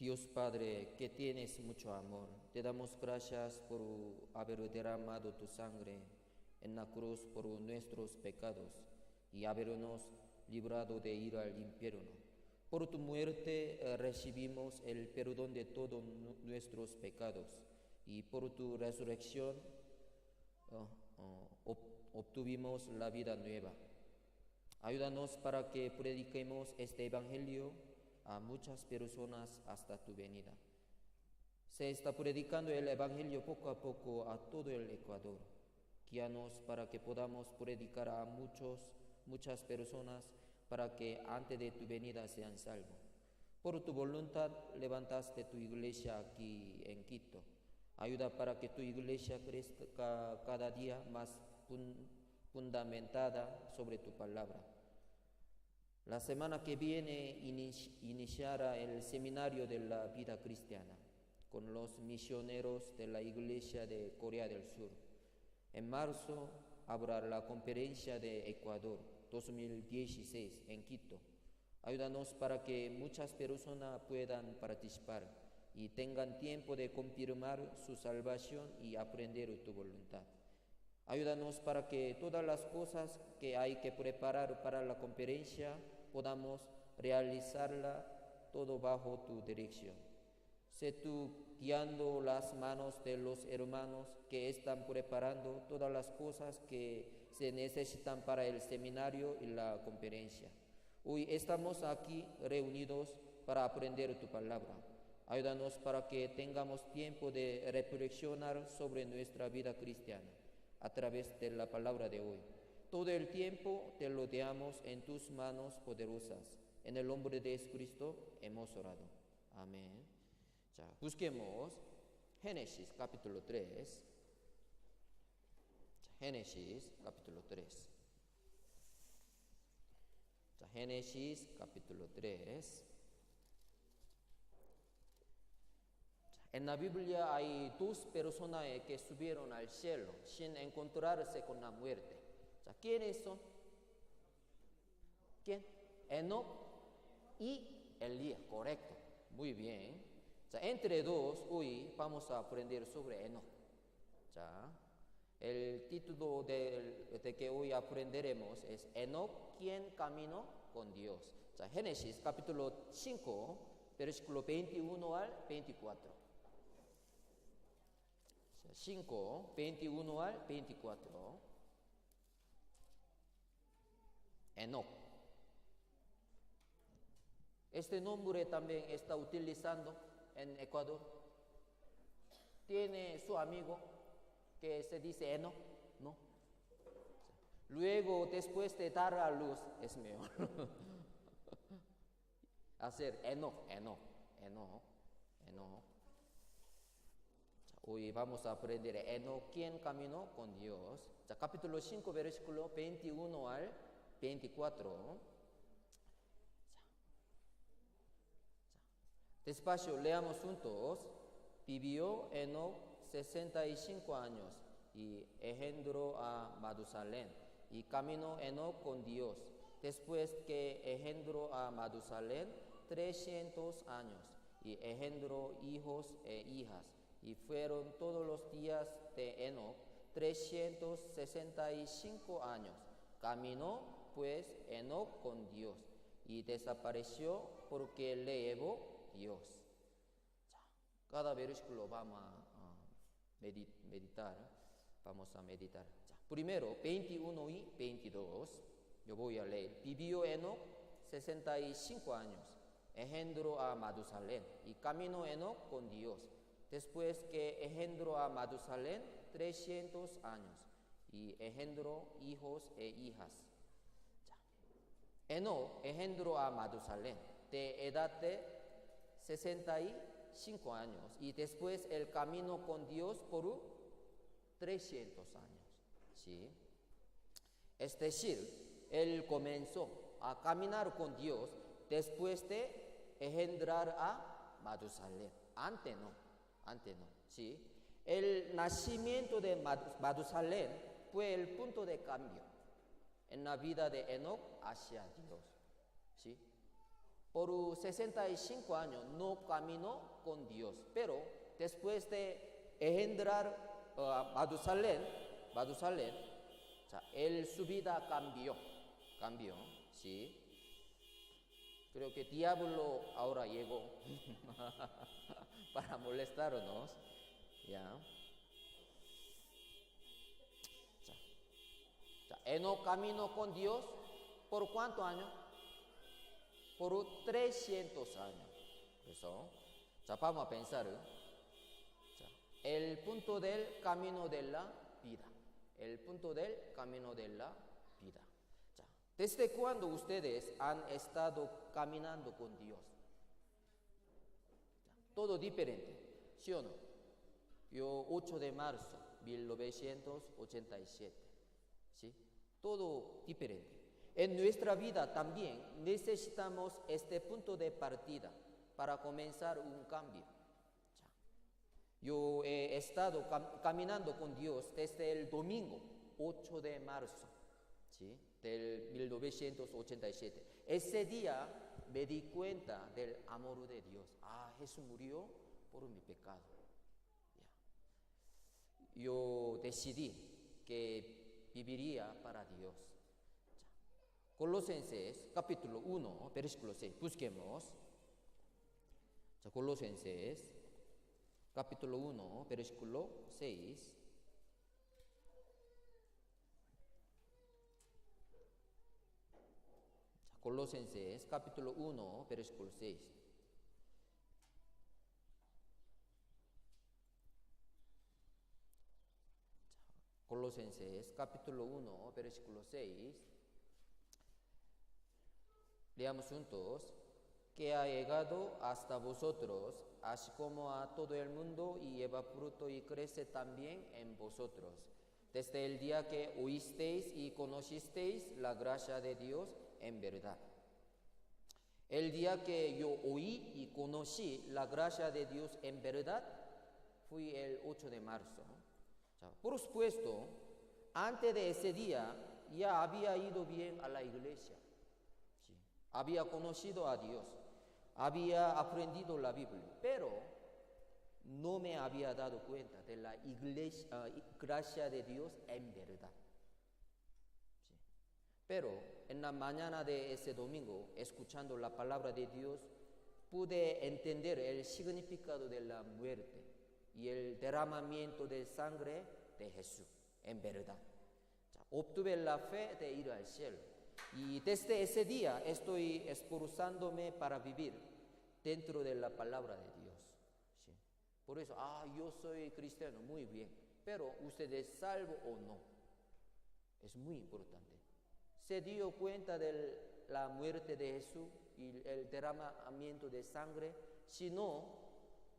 Dios Padre, que tienes mucho amor, te damos gracias por haber derramado tu sangre en la cruz por nuestros pecados y habernos librado de ir al infierno. Por tu muerte recibimos el perdón de todos nuestros pecados y por tu resurrección obtuvimos la vida nueva. Ayúdanos para que prediquemos este evangelio a muchas personas hasta tu venida. Se está predicando el evangelio poco a poco a todo el Ecuador. Guíanos para que podamos predicar a muchas personas para que antes de tu venida sean salvos. Por tu voluntad levantaste tu iglesia aquí en Quito. Ayuda para que tu iglesia crezca cada día más fundamentada sobre tu palabra. La semana que viene iniciará el seminario de la vida cristiana con los misioneros de la Iglesia de Corea del Sur. En marzo habrá la conferencia de Ecuador 2016 en Quito. Ayúdanos para que muchas personas puedan participar y tengan tiempo de confirmar su salvación y aprender tu voluntad. Ayúdanos para que todas las cosas que hay que preparar para la conferencia podamos realizarla todo bajo tu dirección. Sé tú guiando las manos de los hermanos que están preparando todas las cosas que se necesitan para el seminario y la conferencia. Hoy estamos aquí reunidos para aprender tu palabra. Ayúdanos para que tengamos tiempo de reflexionar sobre nuestra vida cristiana a través de la palabra de hoy. Todo el tiempo te lo damos en tus manos poderosas. En el nombre de Jesucristo hemos orado. Amén. 자, busquemos Génesis capítulo 3. Génesis capítulo 3. Génesis capítulo 3. En la Biblia hay dos personas que subieron al cielo sin encontrarse con la muerte. ¿Quiénes son? ¿Quién? Enoc y Elías, correcto. Muy bien. Entre dos, hoy vamos a aprender sobre Enoc. El título de que hoy aprenderemos es Enoc, quien caminó con Dios. Génesis capítulo 5, versículo 21 al 24. 5, 21 al 24. Enoc. Este nombre también está utilizando en Ecuador. Tiene su amigo que se dice Enoc, ¿no? Luego, después de dar a luz, es mejor hacer Enoc. Hoy vamos a aprender Enoc, quien caminó con Dios. Capítulo 5, versículo 21 al 24. Despacio, leamos juntos. Vivió Enoc 65 años y engendró a Matusalén. Y caminó Enoc con Dios. Después que engendró a Matusalén 300 años y engendró hijos e hijas. Y fueron todos los días de Enoc 365 años. Caminó pues Enoc con Dios y desapareció porque le llevó Dios. Cada versículo vamos a meditar. Vamos a meditar. Primero, 21 y 22. Yo voy a leer. Vivió Enoc 65 años. Engendró a Matusalén y caminó Enoc con Dios. Después que engendró a Matusalén 300 años y engendró hijos e hijas. Enoc engendró a Matusalén de edad de 65 años y después él caminó con Dios por 300 años. ¿Sí? Es decir, él comenzó a caminar con Dios después de engendrar a Matusalén. Antes no. ¿Sí? El nacimiento de Matusalén fue el punto de cambio en la vida de Enoc hacia Dios. ¿Sí? Por 65 años no caminó con Dios, pero después de engendrar a Matusalén, su vida cambió, sí. Creo que diablo ahora llegó para molestarnos, ya. Enoc caminó con Dios por ¿cuántos años? Por 300 años. Eso. Vamos a pensar. El punto del camino de la vida. El punto del camino de la vida. ¿Desde cuándo ustedes han estado caminando con Dios? Todo diferente, ¿sí o no? Yo 8 de marzo 1987, ¿sí? Todo diferente. En nuestra vida también necesitamos este punto de partida para comenzar un cambio. Yo he estado caminando con Dios desde el domingo 8 de marzo, ¿sí? Del 1987. Ese día me di cuenta del amor de Dios. Jesús murió por mi pecado. Yo decidí que viviría para Dios. Colosenses capítulo 1, versículo 6. Busquemos. Colosenses capítulo 1, versículo 6. Colosenses capítulo 1, versículo 6. Colosenses capítulo 1, versículo 6. Leamos juntos. Que ha llegado hasta vosotros, así como a todo el mundo, y lleva fruto y crece también en vosotros, desde el día que oísteis y conocisteis la gracia de Dios en verdad. El día que yo oí y conocí la gracia de Dios en verdad fue el 8 de marzo. Por supuesto, antes de ese día ya había ido bien a la iglesia. ¿Sí? Había conocido a Dios, había aprendido la Biblia, pero no me había dado cuenta de la gracia de Dios en verdad. ¿Sí? Pero en la mañana de ese domingo, escuchando la palabra de Dios, pude entender el significado de la muerte y el derramamiento de sangre de Jesús, en verdad. Obtuve la fe de ir al cielo. Y desde ese día estoy esforzándome para vivir dentro de la palabra de Dios. ¿Sí? Por eso, yo soy cristiano, muy bien. Pero ¿usted es salvo o no? Es muy importante. ¿Se dio cuenta de la muerte de Jesús y el derramamiento de sangre? Si no,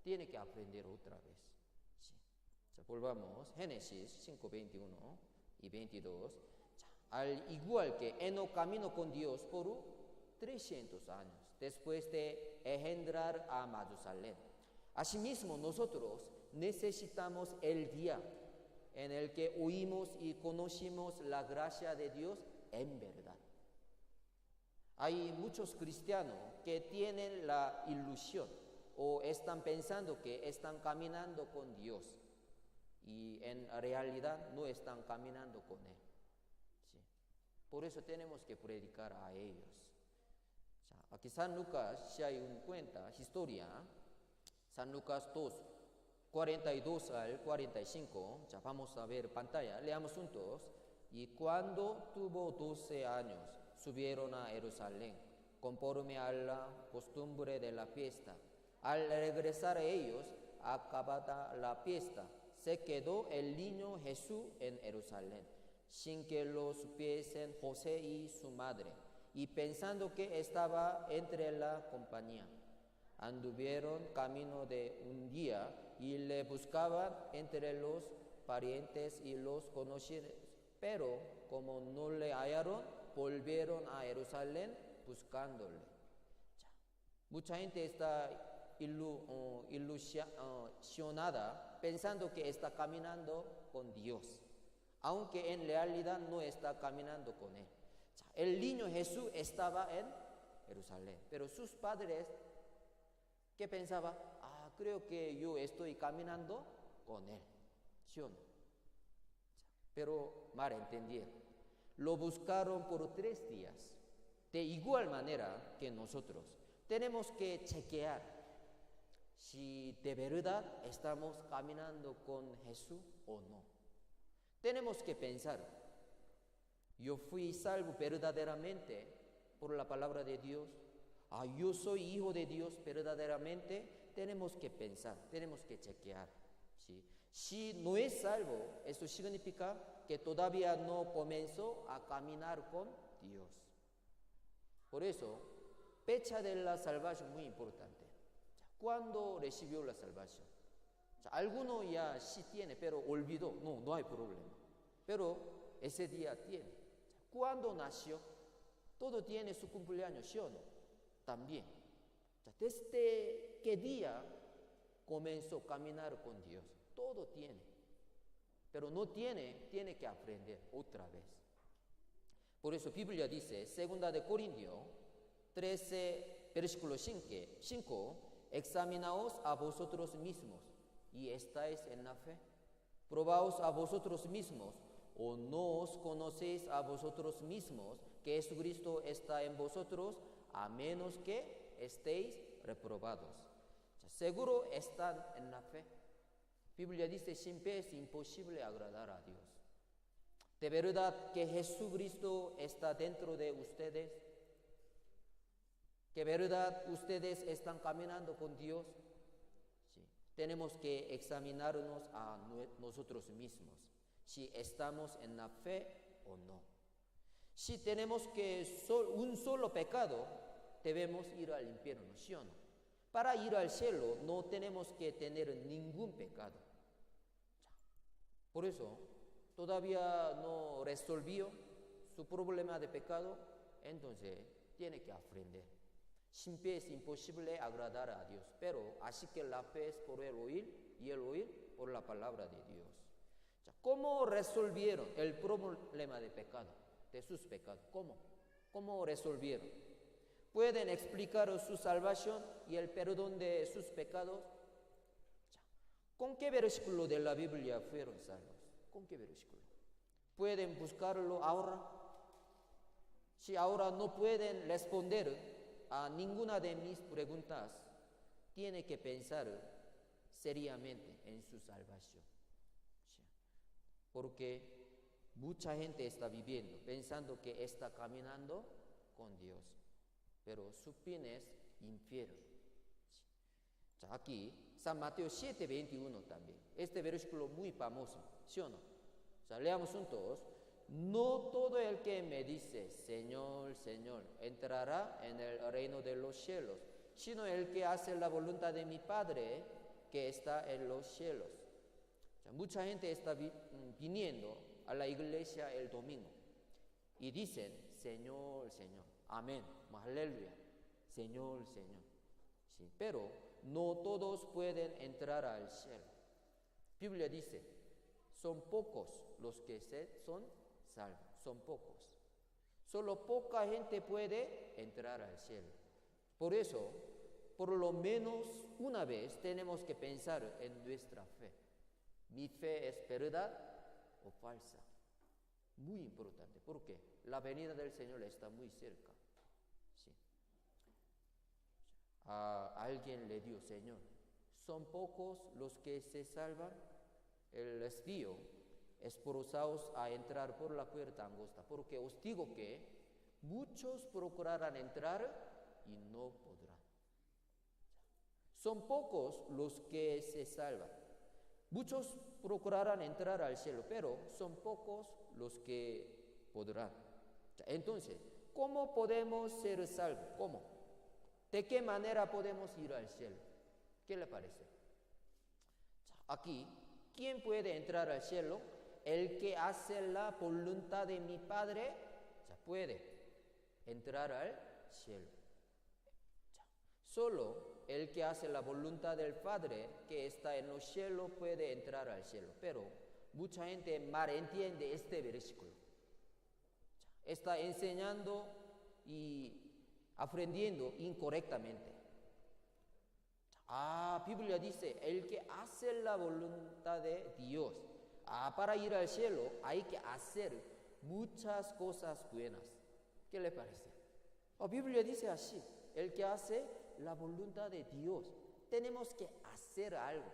tiene que aprender otra vez. ¿Sí? Volvamos, Génesis 5, 21 y 22. Al igual que Enoc caminó con Dios por 300 años, después de engendrar a Matusalén. Asimismo, nosotros necesitamos el día en el que oímos y conocimos la gracia de Dios en verdad. Hay muchos cristianos que tienen la ilusión o están pensando que están caminando con Dios y en realidad no están caminando con Él. ¿Sí? Por eso tenemos que predicar a ellos. Aquí San Lucas, si hay un cuenta, historia, San Lucas 2, 42 al 45, vamos a ver pantalla, leamos juntos. Y cuando tuvo 12 años, subieron a Jerusalén, conforme a la costumbre de la fiesta. Al regresar ellos, acabada la fiesta, se quedó el niño Jesús en Jerusalén, sin que lo supiesen José y su madre, y pensando que estaba entre la compañía. Anduvieron camino de un día y le buscaban entre los parientes y los conocidos, pero como no le hallaron, volvieron a Jerusalén buscándole. Mucha gente está ilusionada pensando que está caminando con Dios, aunque en realidad no está caminando con Él. El niño Jesús estaba en Jerusalén. Pero sus padres, ¿qué pensaban? Creo que yo estoy caminando con él, ¿sí o no? Pero mal entendieron. Lo buscaron por 3 días. De igual manera que nosotros, tenemos que chequear si de verdad estamos caminando con Jesús o no. Tenemos que pensar, yo fui salvo verdaderamente por la palabra de Dios. Yo soy hijo de Dios verdaderamente. Tenemos que pensar, tenemos que chequear, ¿sí? Si no es salvo, eso significa que todavía no comenzó a caminar con Dios. Por eso, fecha de la salvación muy importante. ¿Cuándo recibió la salvación? Alguno ya sí tiene, pero olvidó. No hay problema. Pero ese día tiene. ¿Cuándo nació? Todo tiene su cumpleaños, ¿sí o no? También. ¿Desde qué día comenzó a caminar con Dios? Todo tiene. Pero no tiene que aprender otra vez. Por eso Biblia dice, 2 de Corintios 13, versículo 5, examinaos a vosotros mismos y estáis en la fe. Probaos a vosotros mismos, o no os conocéis a vosotros mismos que Jesucristo está en vosotros, a menos que estéis reprobados. Seguro están en la fe. Biblia dice, sin fe es imposible agradar a Dios. ¿De verdad que Jesucristo está dentro de ustedes? ¿Que verdad ustedes están caminando con Dios? Sí. Tenemos que examinarnos a nosotros mismos, si estamos en la fe o no. Si tenemos un solo pecado, debemos ir al infierno, ¿sí o no? Para ir al cielo no tenemos que tener ningún pecado. Por eso, todavía no resolvió su problema de pecado, entonces tiene que aprender. Sin fe es imposible agradar a Dios, pero así que la fe es por el oír y el oír por la palabra de Dios. ¿Cómo resolvieron el problema de pecado, de sus pecados? ¿Cómo resolvieron? ¿Pueden explicar su salvación y el perdón de sus pecados? ¿Con qué versículo de la Biblia fueron salvos? ¿Con qué versículo? ¿Pueden buscarlo ahora? Si ahora no pueden responder a ninguna de mis preguntas, tiene que pensar seriamente en su salvación. Porque mucha gente está viviendo pensando que está caminando con Dios, pero su fin es infierno. Aquí, San Mateo 7:21 también. Este versículo muy famoso, ¿sí o no? Leamos juntos. No todo el que me dice, Señor, Señor, entrará en el reino de los cielos, sino el que hace la voluntad de mi Padre que está en los cielos. Mucha gente está viniendo a la iglesia el domingo y dicen, Señor, Señor, amén, aleluya, Señor, Señor. Sí, pero no todos pueden entrar al cielo. Biblia dice, son pocos los que son salvos, son pocos. Solo poca gente puede entrar al cielo. Por eso, por lo menos una vez tenemos que pensar en nuestra fe. ¿Mi fe es verdad o falsa? Muy importante, porque la venida del Señor está muy cerca. Sí. A alguien le dijo, Señor, ¿son pocos los que se salvan? Él les dijo, esforzaos a entrar por la puerta angosta, porque os digo que muchos procurarán entrar y no podrán. Son pocos los que se salvan. Muchos procurarán entrar al cielo, pero son pocos los que podrán. Entonces, ¿cómo podemos ser salvos? ¿Cómo? ¿De qué manera podemos ir al cielo? ¿Qué le parece? Aquí, ¿quién puede entrar al cielo? El que hace la voluntad de mi Padre, puede entrar al cielo. Solo el que hace la voluntad del Padre que está en los cielos puede entrar al cielo. Pero mucha gente malentiende este versículo. Está enseñando y aprendiendo incorrectamente. Biblia dice, el que hace la voluntad de Dios, para ir al cielo hay que hacer muchas cosas buenas. ¿Qué le parece? Biblia dice así, el que hace la voluntad de Dios, tenemos que hacer algo.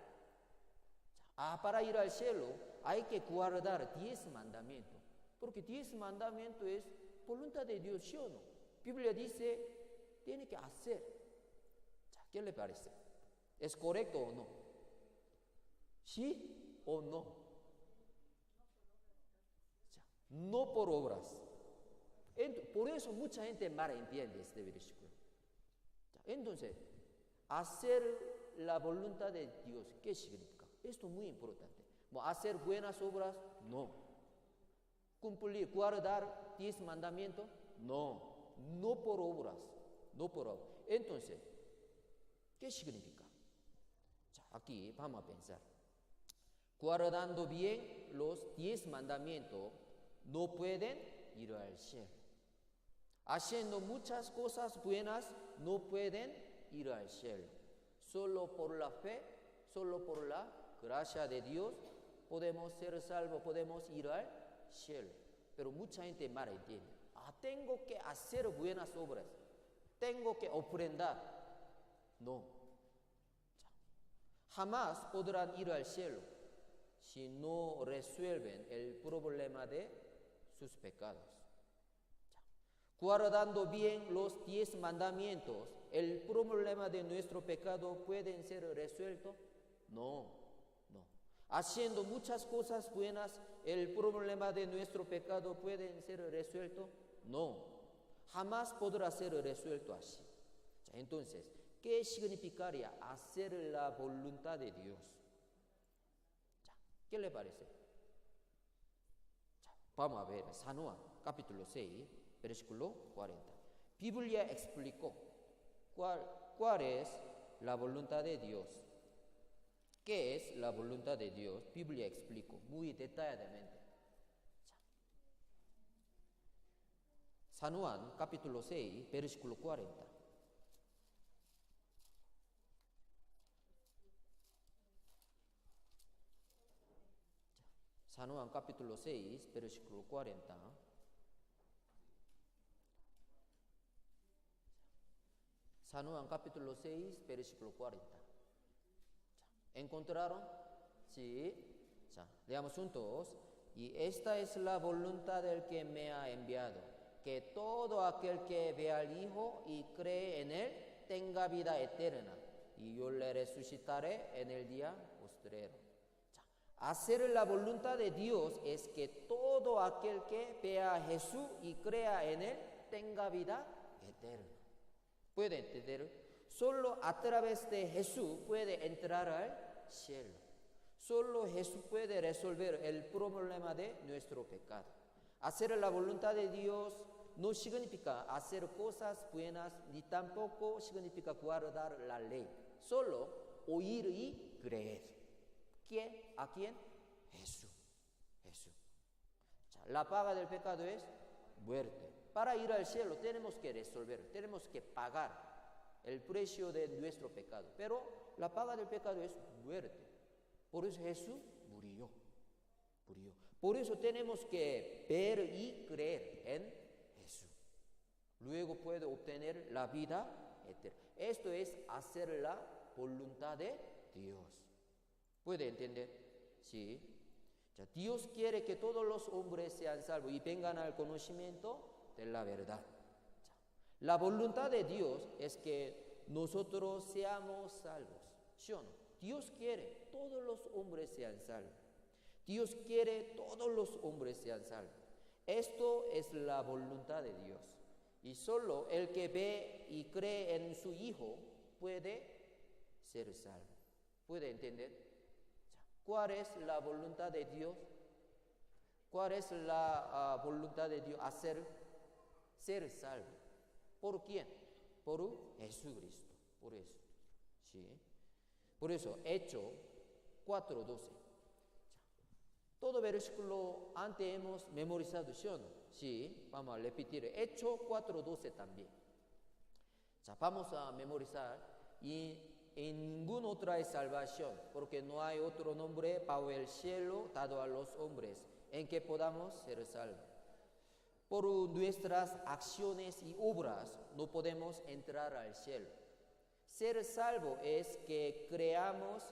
Para ir al cielo hay que guardar 10 mandamientos, porque 10 mandamientos es voluntad de Dios, ¿sí o no? Biblia dice, tiene que hacer. ¿Qué le parece? ¿Es correcto o no? ¿Sí o no? No por obras. Por eso mucha gente mal entiende este versículo. Entonces, hacer la voluntad de Dios, ¿qué significa? Esto es muy importante. ¿Hacer buenas obras? No. ¿Cumplir, guardar 10 mandamientos? No. No por obras. No por obras. Entonces, ¿qué significa? Aquí vamos a pensar. Guardando bien los 10 mandamientos, no pueden ir al cielo. Haciendo muchas cosas buenas, no pueden ir al cielo. Solo por la fe, solo por la gracia de Dios, podemos ser salvos, podemos ir al cielo. Pero mucha gente mal entiende. Tengo que hacer buenas obras. Tengo que ofrendar. No. Jamás podrán ir al cielo si no resuelven el problema de sus pecados. Guardando bien los 10 mandamientos, ¿el problema de nuestro pecado puede ser resuelto? No, no. Haciendo muchas cosas buenas, ¿el problema de nuestro pecado puede ser resuelto? No. Jamás podrá ser resuelto así. Entonces, ¿qué significaría hacer la voluntad de Dios? ¿Qué le parece? Vamos a ver San Juan, capítulo 6, versículo 40. Biblia explicó cuál es la voluntad de Dios. ¿Qué es la voluntad de Dios? Biblia explicó muy detalladamente. San Juan, capítulo 6, versículo 40. San Juan capítulo 6, versículo 40. San Juan capítulo 6, versículo 40. ¿Encontraron? Sí. Leamos juntos. Y esta es la voluntad del que me ha enviado, que todo aquel que ve al Hijo y cree en Él tenga vida eterna, y yo le resucitaré en el día postrero. Hacer la voluntad de Dios es que todo aquel que vea a Jesús y crea en Él tenga vida eterna. ¿Puede entender? Solo a través de Jesús puede entrar al cielo. Solo Jesús puede resolver el problema de nuestro pecado. Hacer la voluntad de Dios no significa hacer cosas buenas, ni tampoco significa guardar la ley. Solo oír y creer. ¿Quién? ¿A quién? Jesús. La paga del pecado es muerte. Para ir al cielo tenemos que resolver, tenemos que pagar el precio de nuestro pecado. Pero la paga del pecado es muerte. Por eso Jesús murió. Por eso tenemos que ver y creer en Jesús. Luego puede obtener la vida eterna. Esto es hacer la voluntad de Dios. ¿Puede entender? Sí. Dios quiere que todos los hombres sean salvos y vengan al conocimiento de la verdad. La voluntad de Dios es que nosotros seamos salvos. ¿Sí o no? Dios quiere que todos los hombres sean salvos. Dios quiere que todos los hombres sean salvos. Esto es la voluntad de Dios. Y solo el que ve y cree en su Hijo puede ser salvo. ¿Puede entender? ¿Cuál es la voluntad de Dios? ¿Cuál es la voluntad de Dios? Ser salvo. ¿Por quién? Por Jesucristo. Por eso. ¿Sí? Por eso, Hechos 4:12. Todo versículo antes hemos memorizado, ¿sí o no? Sí, vamos a repetir. Hechos 4:12 también. Vamos a memorizar. Y en ninguna otra hay salvación, porque no hay otro nombre bajo el cielo dado a los hombres en que podamos ser salvos. Por nuestras acciones y obras no podemos entrar al cielo. Ser salvo es que creamos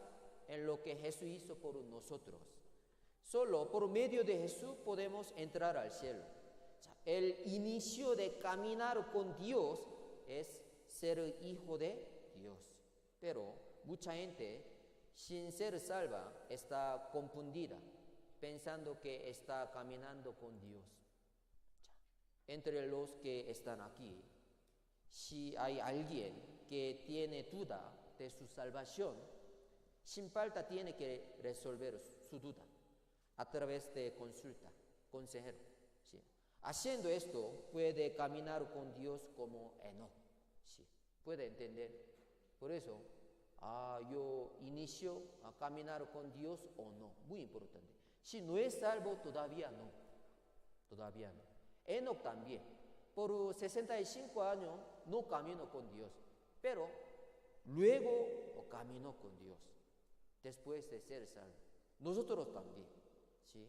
en lo que Jesús hizo por nosotros. Solo por medio de Jesús podemos entrar al cielo. El inicio de caminar con Dios es ser hijo de Dios. Pero mucha gente, sin ser salva, está confundida, pensando que está caminando con Dios. Entre los que están aquí, si hay alguien que tiene duda de su salvación, sin falta tiene que resolver su duda a través de consulta, consejero. ¿Sí? Haciendo esto, puede caminar con Dios como Enoc. ¿Sí? ¿Puede entender? Por eso, yo inicio a caminar con Dios o no. Muy importante. Si no es salvo, todavía no. Todavía no. Enoc también. Por 65 años no caminó con Dios. Pero luego caminó con Dios. Después de ser salvo. Nosotros también. ¿Sí?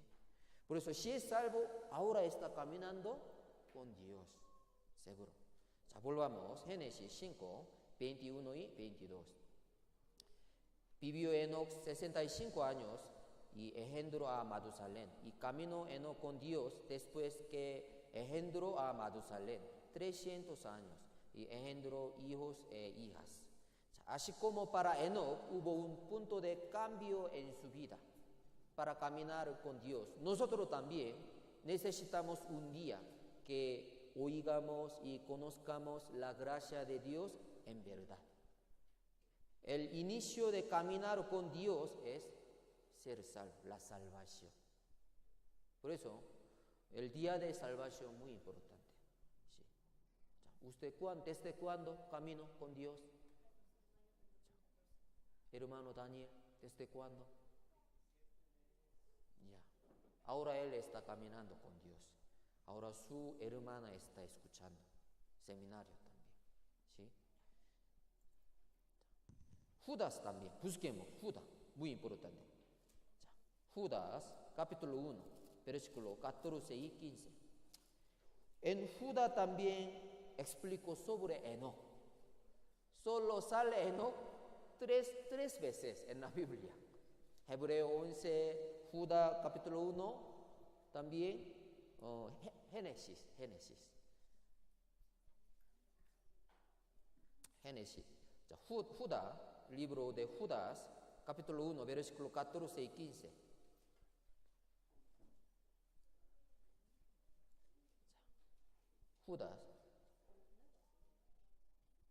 Por eso, si es salvo, ahora está caminando con Dios. Seguro. Volvamos. Génesis 5, 21 y 22. Vivió Enoc 65 años y engendró a Matusalén. Y caminó Enoc con Dios después que engendró a Matusalén 300 años y engendró hijos e hijas. Así como para Enoc hubo un punto de cambio en su vida para caminar con Dios, nosotros también necesitamos un día que oigamos y conozcamos la gracia de Dios en verdad. El inicio de caminar con Dios es ser salvo, la salvación. Por eso, el día de salvación es muy importante. ¿Sí? ¿Usted desde cuándo camino con Dios? Hermano Daniel, ¿desde cuándo? Ya. Ahora él está caminando con Dios. Ahora su hermana está escuchando. Seminario también. ¿Sí? Judas también, busquemos, Judas, muy importante. Judas, capítulo 1, versículo 14 y 15. En Judas también explico sobre Enoc. Solo sale Enoc tres veces en la Biblia. Hebreo 11, Judas capítulo 1, también Génesis. Judas, libro de Judas, capítulo 1, versículo 14 y 15. Judas.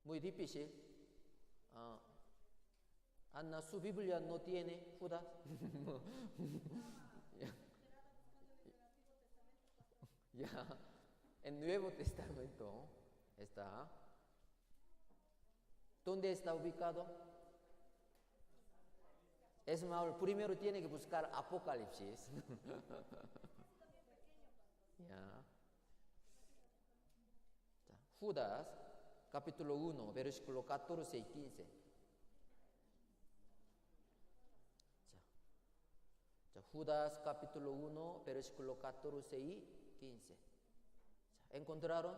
Muy difícil. Ana, su Biblia no tiene Judas. Ya. En Nuevo Testamento está. ¿Dónde está ubicado? Es más, primero tiene que buscar Apocalipsis. Ya. Judas, capítulo 1, versículo 14 y 15. Judas, capítulo 1, versículo 14 y 15. ¿Encontraron?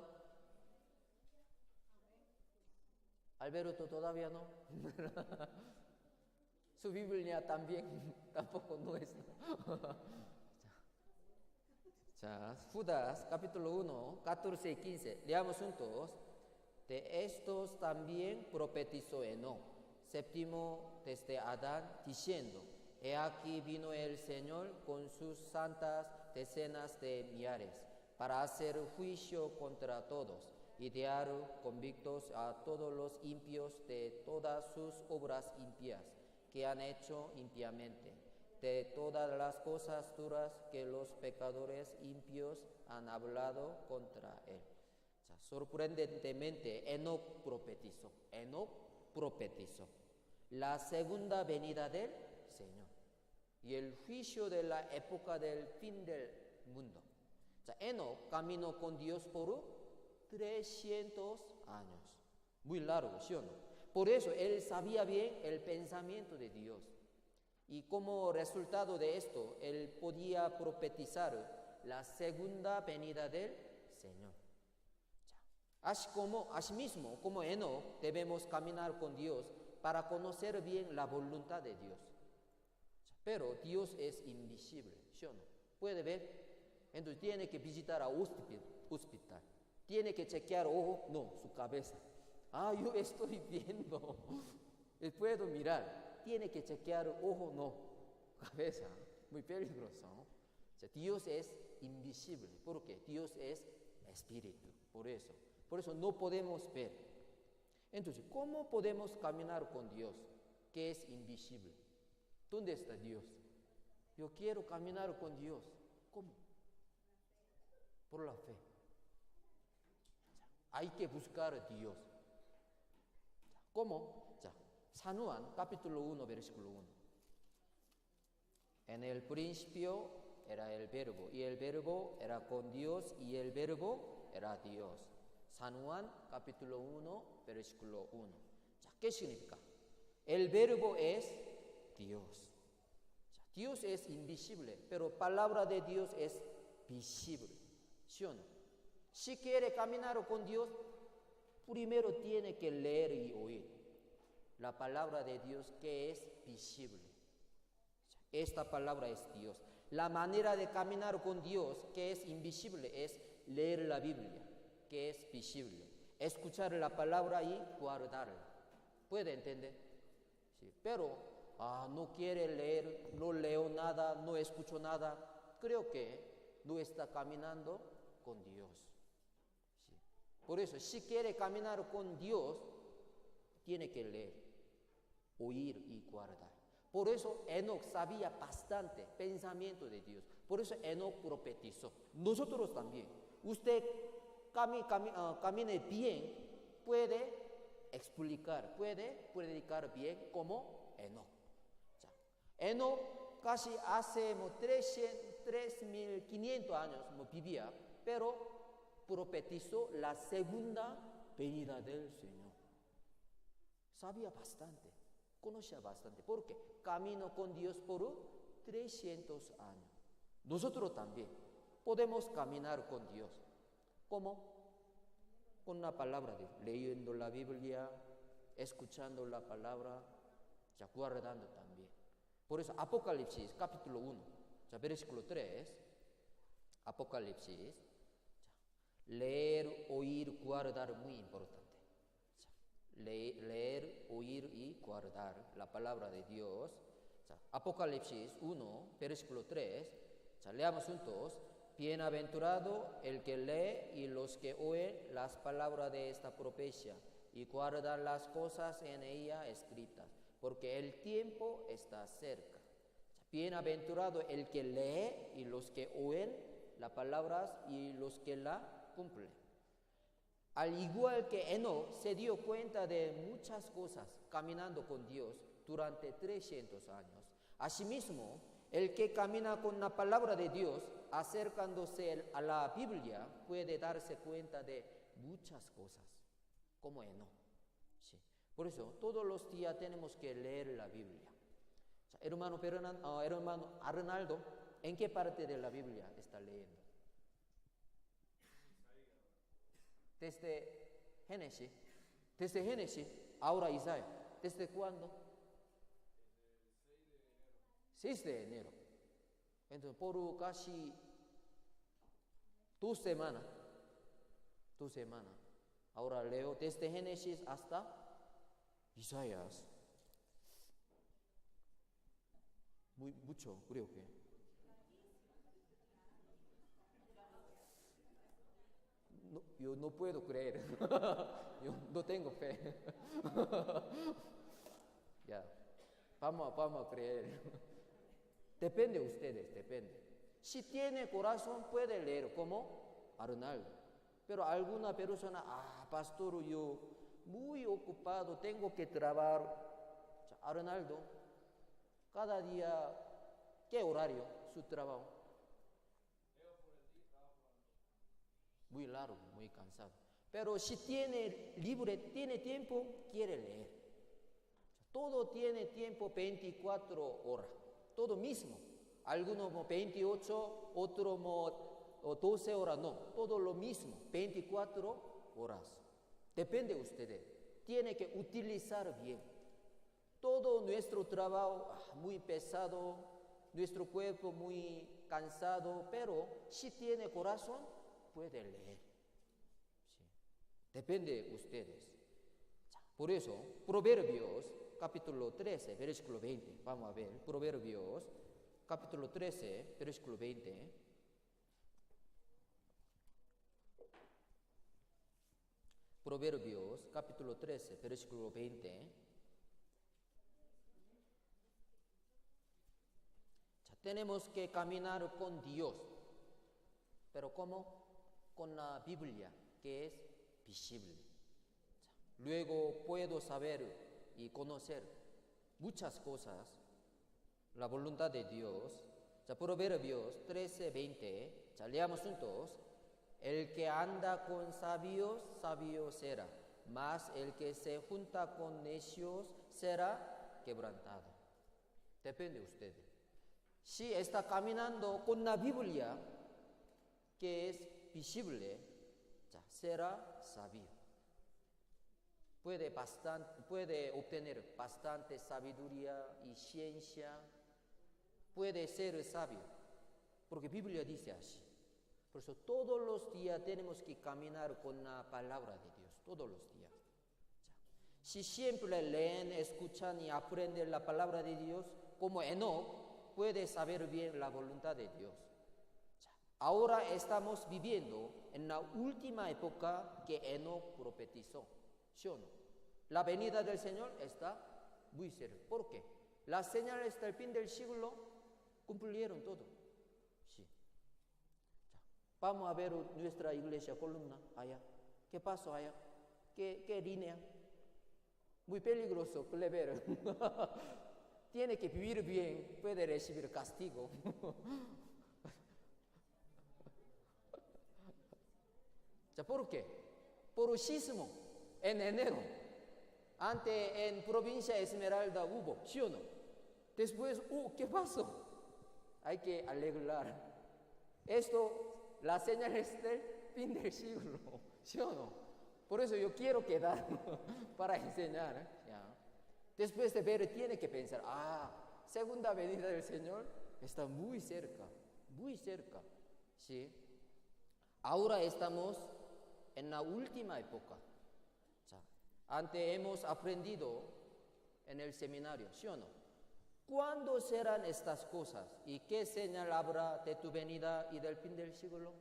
Alberto todavía no. Su Biblia también tampoco no es. Judas capítulo 1, 14 y 15. Leamos juntos. De estos también profetizó Enoc, séptimo desde Adán, diciendo: He aquí vino el Señor con sus santas decenas de millares, para hacer juicio contra todos y dar convictos a todos los impios de todas sus obras impías que han hecho impíamente, de todas las cosas duras que los pecadores impios han hablado contra él. Sorprendentemente, Enoc profetizó la segunda venida del Señor y el juicio de la época del fin del mundo. Enoc caminó con Dios por 300 años. Muy largo, ¿sí o no? Por eso él sabía bien el pensamiento de Dios. Y como resultado de esto, él podía profetizar la segunda venida del Señor. Asimismo, como Enoc, debemos caminar con Dios para conocer bien la voluntad de Dios. Pero Dios es invisible, ¿sí o no? ¿Puede ver? Entonces tiene que visitar a hospital. Tiene que chequear ojo, no, su cabeza. Yo estoy viendo. Puedo mirar. Tiene que chequear ojo, no, cabeza. Muy peligroso, ¿no? O sea, Dios es invisible. ¿Por qué? Dios es espíritu. Por eso no podemos ver. Entonces, ¿cómo podemos caminar con Dios, que es invisible? ¿Dónde está Dios? Yo quiero caminar con Dios. ¿Cómo? Por la fe. Hay que buscar a Dios. ¿Cómo? San Juan, capítulo 1, versículo 1. En el principio era el verbo, y el verbo era con Dios, y el verbo era Dios. San Juan, capítulo 1, versículo 1. ¿Qué significa? El verbo es Dios. Dios es invisible, pero palabra de Dios es visible. ¿Sí o no? Si quiere caminar con Dios, primero tiene que leer y oír la palabra de Dios que es visible. Esta palabra es Dios. La manera de caminar con Dios que es invisible es leer la Biblia, que es visible. Escuchar la palabra y guardarla. ¿Puede entender? Sí. Pero no quiere leer, no leo nada, no escucho nada. Creo que no está caminando con Dios. Sí. Por eso, si quiere caminar con Dios, tiene que leer, oír y guardar. Por eso Enoc sabía bastante pensamiento de Dios. Por eso Enoc profetizó. Nosotros también. Usted camine bien, puede explicar, puede predicar bien como Enoc. Enoc casi hace 3.500 años vivía, pero profetizó la segunda venida del Señor. Sabía bastante, conocía bastante, porque caminó con Dios por 300 años. Nosotros también podemos caminar con Dios. ¿Cómo? Con una palabra de Dios, leyendo la Biblia, escuchando la palabra, guardando también. Por eso Apocalipsis capítulo 1, versículo 3, Apocalipsis, leer, oír, guardar, muy importante. Leer, oír y guardar la palabra de Dios. Apocalipsis 1, versículo 3, leamos juntos. Bienaventurado el que lee y los que oyen las palabras de esta profecía y guardan las cosas en ella escritas, porque el tiempo está cerca. Bienaventurado el que lee y los que oyen las palabras y los que la cumplen. Al igual que Enoc se dio cuenta de muchas cosas caminando con Dios durante 300 años. Asimismo, el que camina con la palabra de Dios, acercándose a la Biblia, puede darse cuenta de muchas cosas, como Enoc. Sí. Por eso, todos los días tenemos que leer la Biblia. Hermano Arnaldo, ¿en qué parte de la Biblia está leyendo? Desde Génesis, ahora Isaías. ¿Desde cuándo? 6 de enero. Entonces, por casi 2 semanas. Ahora leo desde Génesis hasta Isaías. Mucho, creo que. No, yo no puedo creer. Yo no tengo fe. Ya. Vamos a creer. Depende de ustedes, depende. Si tiene corazón, puede leer como Arnaldo. Pero alguna persona, pastor, yo muy ocupado, tengo que trabajar. Arnaldo, cada día, ¿qué horario su trabajo? Muy largo, muy cansado. Pero si tiene tiempo, quiere leer. Todo tiene tiempo 24 horas, todo mismo. Algunos 28, otros 12 horas, no, todo lo mismo, 24 horas. Depende de ustedes, tiene que utilizar bien. Todo nuestro trabajo muy pesado, nuestro cuerpo muy cansado, pero si tiene corazón, puede leer. Sí. Depende de ustedes. Por eso, Proverbios capítulo 13, versículo 20. Vamos a ver, Proverbios capítulo 13, versículo 20. Proverbios capítulo 13, versículo 20. Tenemos que caminar con Dios. ¿Pero cómo? Con la Biblia, que es visible. Luego puedo saber y conocer muchas cosas, la voluntad de Dios. Proverbios 13, 20. Leamos juntos. El que anda con sabios, sabio será, mas el que se junta con necios será quebrantado. Depende de ustedes. Si está caminando con la Biblia, que es visible, será sabio. Puede obtener bastante sabiduría y ciencia. Puede ser sabio, porque la Biblia dice así. Por eso todos los días tenemos que caminar con la palabra de Dios, todos los días. Si siempre leen, escuchan y aprenden la palabra de Dios, como Enoc, puede saber bien la voluntad de Dios. Ahora estamos viviendo en la última época que Enoc profetizó, ¿sí o no? La venida del Señor está muy cerca. ¿Por qué? Las señales del fin del siglo cumplieron todo. Sí. Vamos a ver nuestra iglesia columna allá. ¿Qué pasó allá? ¿Qué línea? Muy peligroso, clever. Tiene que vivir bien, puede recibir castigo. ¿Por qué? Por sismo en enero. Antes en provincia Esmeralda hubo, ¿sí o no? Después, ¿qué pasó? Hay que arreglar. Esto, las señales del fin del siglo, ¿sí o no? Por eso yo quiero quedar para enseñar. ¿Ya? Después de ver, tiene que pensar, segunda venida del Señor está muy cerca, ¿sí? Ahora estamos en la última época. Antes hemos aprendido en el seminario, ¿sí o no? ¿Cuándo serán estas cosas? ¿Y qué señal habrá de tu venida y del fin del siglo?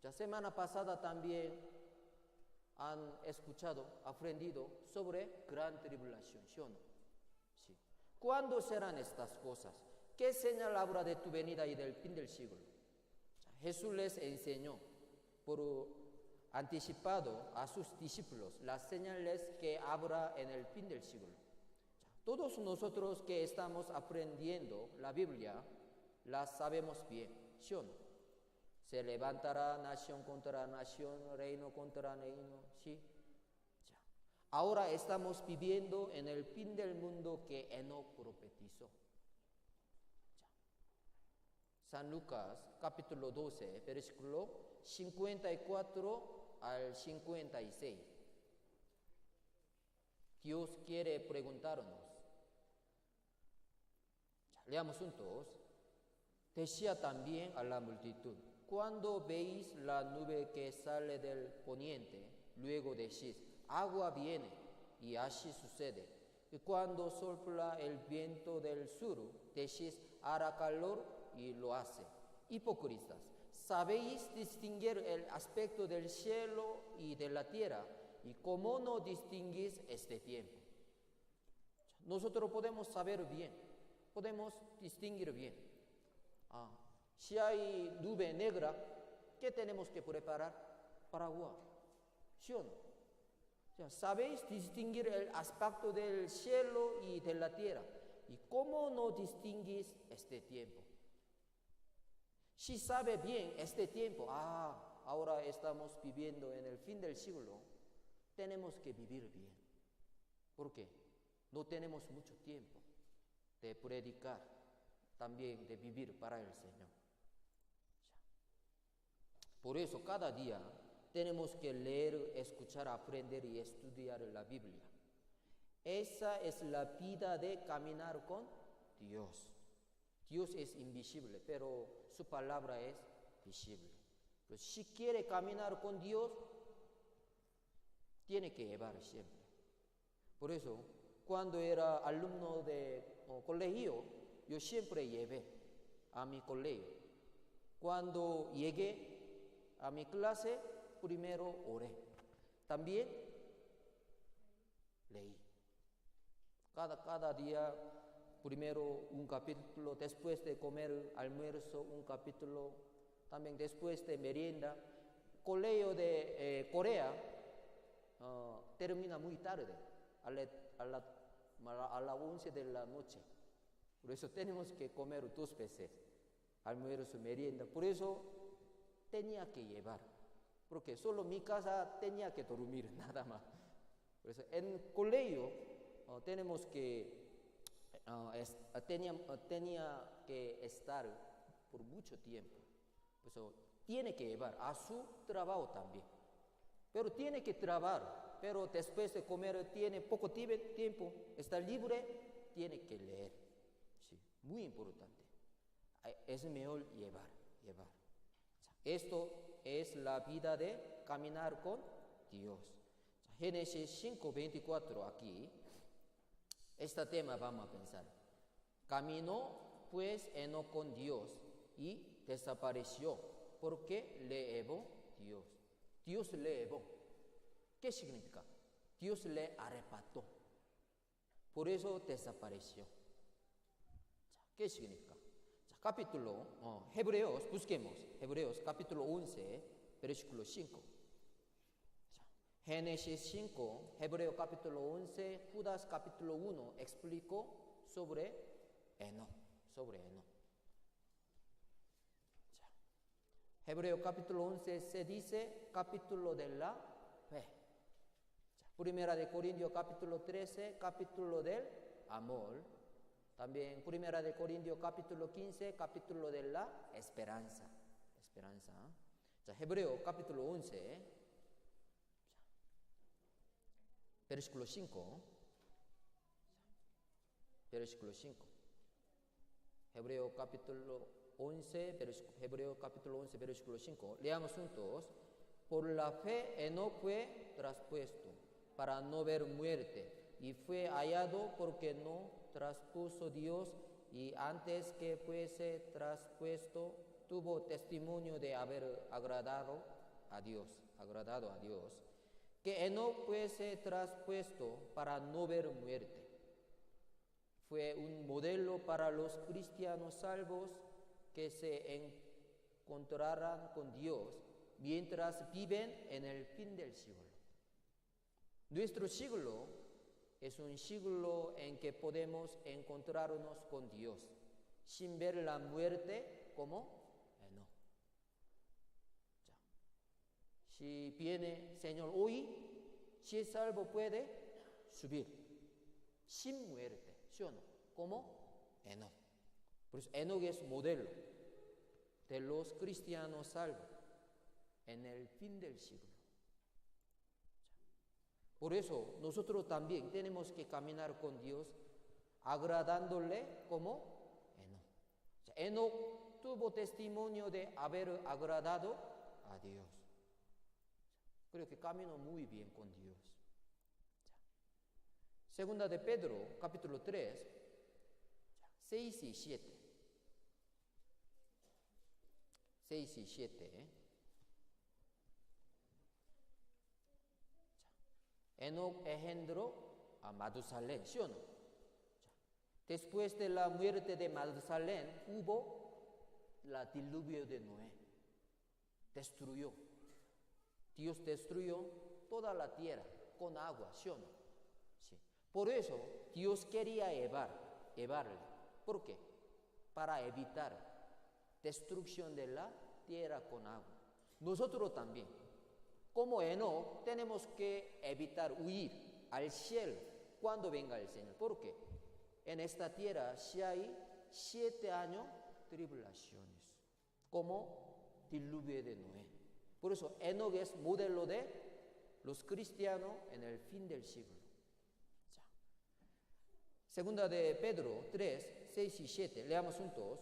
La semana pasada también han escuchado, aprendido sobre gran tribulación, ¿sí o no? Sí. ¿Cuándo serán estas cosas? ¿Qué señal habrá de tu venida y del fin del siglo? Jesús les enseñó por anticipado a sus discípulos las señales que habrá en el fin del siglo. Todos nosotros que estamos aprendiendo la Biblia, la sabemos bien, ¿sí o no? Se levantará nación contra nación, reino contra reino, ¿sí? Ahora estamos viviendo en el fin del mundo que Enoc profetizó. San Lucas, capítulo 12, versículo 54 al 56. Dios quiere preguntarnos. Leamos juntos. Decía también a la multitud: cuando veis la nube que sale del poniente, luego decís, agua viene, y así sucede. Y cuando sopla el viento del sur, decís, hará calor, y lo hace. Hipócritas, ¿sabéis distinguir el aspecto del cielo y de la tierra? ¿Y cómo no distinguís este tiempo? Nosotros podemos saber bien, podemos distinguir bien. Si hay nube negra, ¿qué tenemos que preparar? Paraguas, ¿sí o no? ¿Sabéis distinguir el aspecto del cielo y de la tierra? ¿Y cómo no distinguís este tiempo? Si sabe bien este tiempo, ahora estamos viviendo en el fin del siglo, tenemos que vivir bien. ¿Por qué? No tenemos mucho tiempo de predicar, también de vivir para el Señor. Por eso cada día tenemos que leer, escuchar, aprender y estudiar la Biblia. Esa es la vida de caminar con Dios. Dios es invisible, pero su palabra es visible. Pero si quiere caminar con Dios, tiene que llevar siempre. Por eso, cuando era alumno de colegio, yo siempre llevé a mi colegio. Cuando llegué a mi clase, primero oré. También leí. Cada día, primero un capítulo, después de comer almuerzo, un capítulo, también después de merienda. Colegio de Corea termina muy tarde, a las 11 de la noche. Por eso tenemos que comer 2 veces, almuerzo, merienda. Por eso tenía que llevar, porque solo mi casa tenía que dormir, nada más. Por eso en colegio tenía que estar por mucho tiempo. Por eso tiene que llevar a su trabajo también. Pero tiene que trabajar, pero después de comer tiene poco tiempo, está libre, tiene que leer. Sí, muy importante. Es mejor llevar. Esto es la vida de caminar con Dios. Génesis 5:24 aquí, este tema vamos a pensar. Caminó pues Enoc con Dios y desapareció porque le llevó Dios. Dios le llevó. ¿Qué significa? Dios le arrebató. Por eso desapareció. ¿Qué significa? Hebreos, busquemos. Hebreos capítulo 11, versículo 5. Génesis 5, Hebreo capítulo 11, Judas capítulo 1 explicó sobre Enoc. Hebreo capítulo 11 se dice capítulo de la fe. Primera de Corintios capítulo 13, capítulo del amor. También Primera de Corintios capítulo 15, capítulo de la esperanza. Hebreo capítulo 11, versículo 5. Hebreo capítulo 11, versículo 5. Leamos juntos. Por la fe Enoc fue traspuesto para no ver muerte, y fue hallado porque no traspuso Dios, y antes que fuese traspuesto tuvo testimonio de haber agradado a Dios. Que Enoc fuese traspuesto para no ver muerte. Fue un modelo para los cristianos salvos que se encontrarán con Dios mientras viven en el fin del siglo. Nuestro siglo es un siglo en que podemos encontrarnos con Dios sin ver la muerte como Enoc. Si viene Señor hoy, si es salvo puede subir sin muerte, ¿sí o no? Como Enoc. Por eso Enoc es modelo de los cristianos salvos en el fin del siglo. Por eso nosotros también tenemos que caminar con Dios agradándole como Enoc. Enoc tuvo testimonio de haber agradado a Dios. Creo que caminó muy bien con Dios. Segunda de Pedro, capítulo 3, 6 y 7. 6 y 7. Enoc engendró a Matusalén, ¿sí o no? Después de la muerte de Matusalén hubo la diluvio de Noé. Dios destruyó toda la tierra con agua, ¿sí o no? Sí. Por eso Dios quería llevarle. ¿Por qué? Para evitar destrucción de la tierra con agua. nosotros también, como Enoc, tenemos que evitar huir al cielo cuando venga el Señor. ¿Por qué? En esta tierra sí hay 7 años tribulaciones, como diluvio de Noé. Por eso Enoc es modelo de los cristianos en el fin del siglo. Segunda de Pedro 3, 6 y 7, leamos juntos.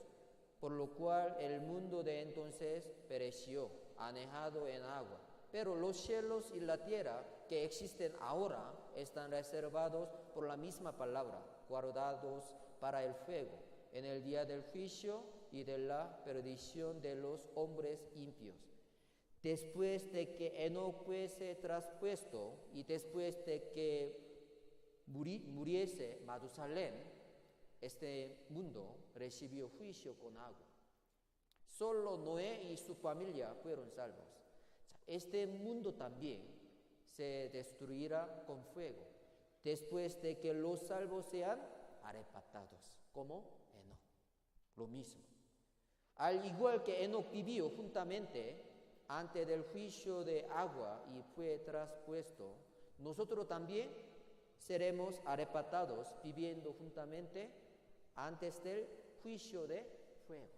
Por lo cual el mundo de entonces pereció, anegado en agua. Pero los cielos y la tierra que existen ahora están reservados por la misma palabra, guardados para el fuego, en el día del juicio y de la perdición de los hombres impios. Después de que Enoc fuese traspuesto y después de que muriese Matusalén, este mundo recibió juicio con agua. Solo Noé y su familia fueron salvos. Este mundo también se destruirá con fuego, después de que los salvos sean arrebatados, como Enoc. Lo mismo. Al igual que Enoc vivió juntamente antes del juicio de agua y fue traspuesto, nosotros también seremos arrebatados viviendo juntamente antes del juicio de fuego.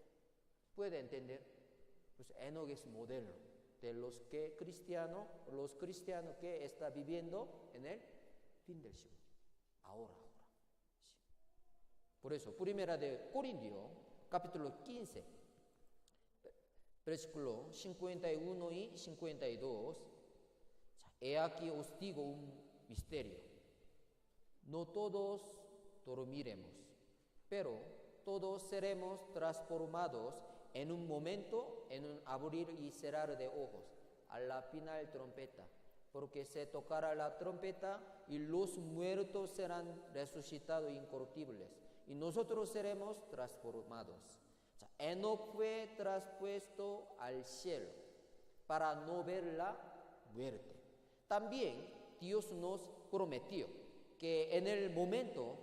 ¿Puede entender? Pues Enoc es modelo de los cristianos que están viviendo en el fin del siglo. Ahora. Sí. Por eso, primera de Corintios, capítulo 15, versículo 51 y 52. He aquí os digo un misterio. No todos dormiremos, pero todos seremos transformados en un momento, en un abrir y cerrar de ojos, a la final trompeta, porque se tocará la trompeta y los muertos serán resucitados incorruptibles, y nosotros seremos transformados. Enoc fue traspuesto al cielo para no ver la muerte. También Dios nos prometió que en el momento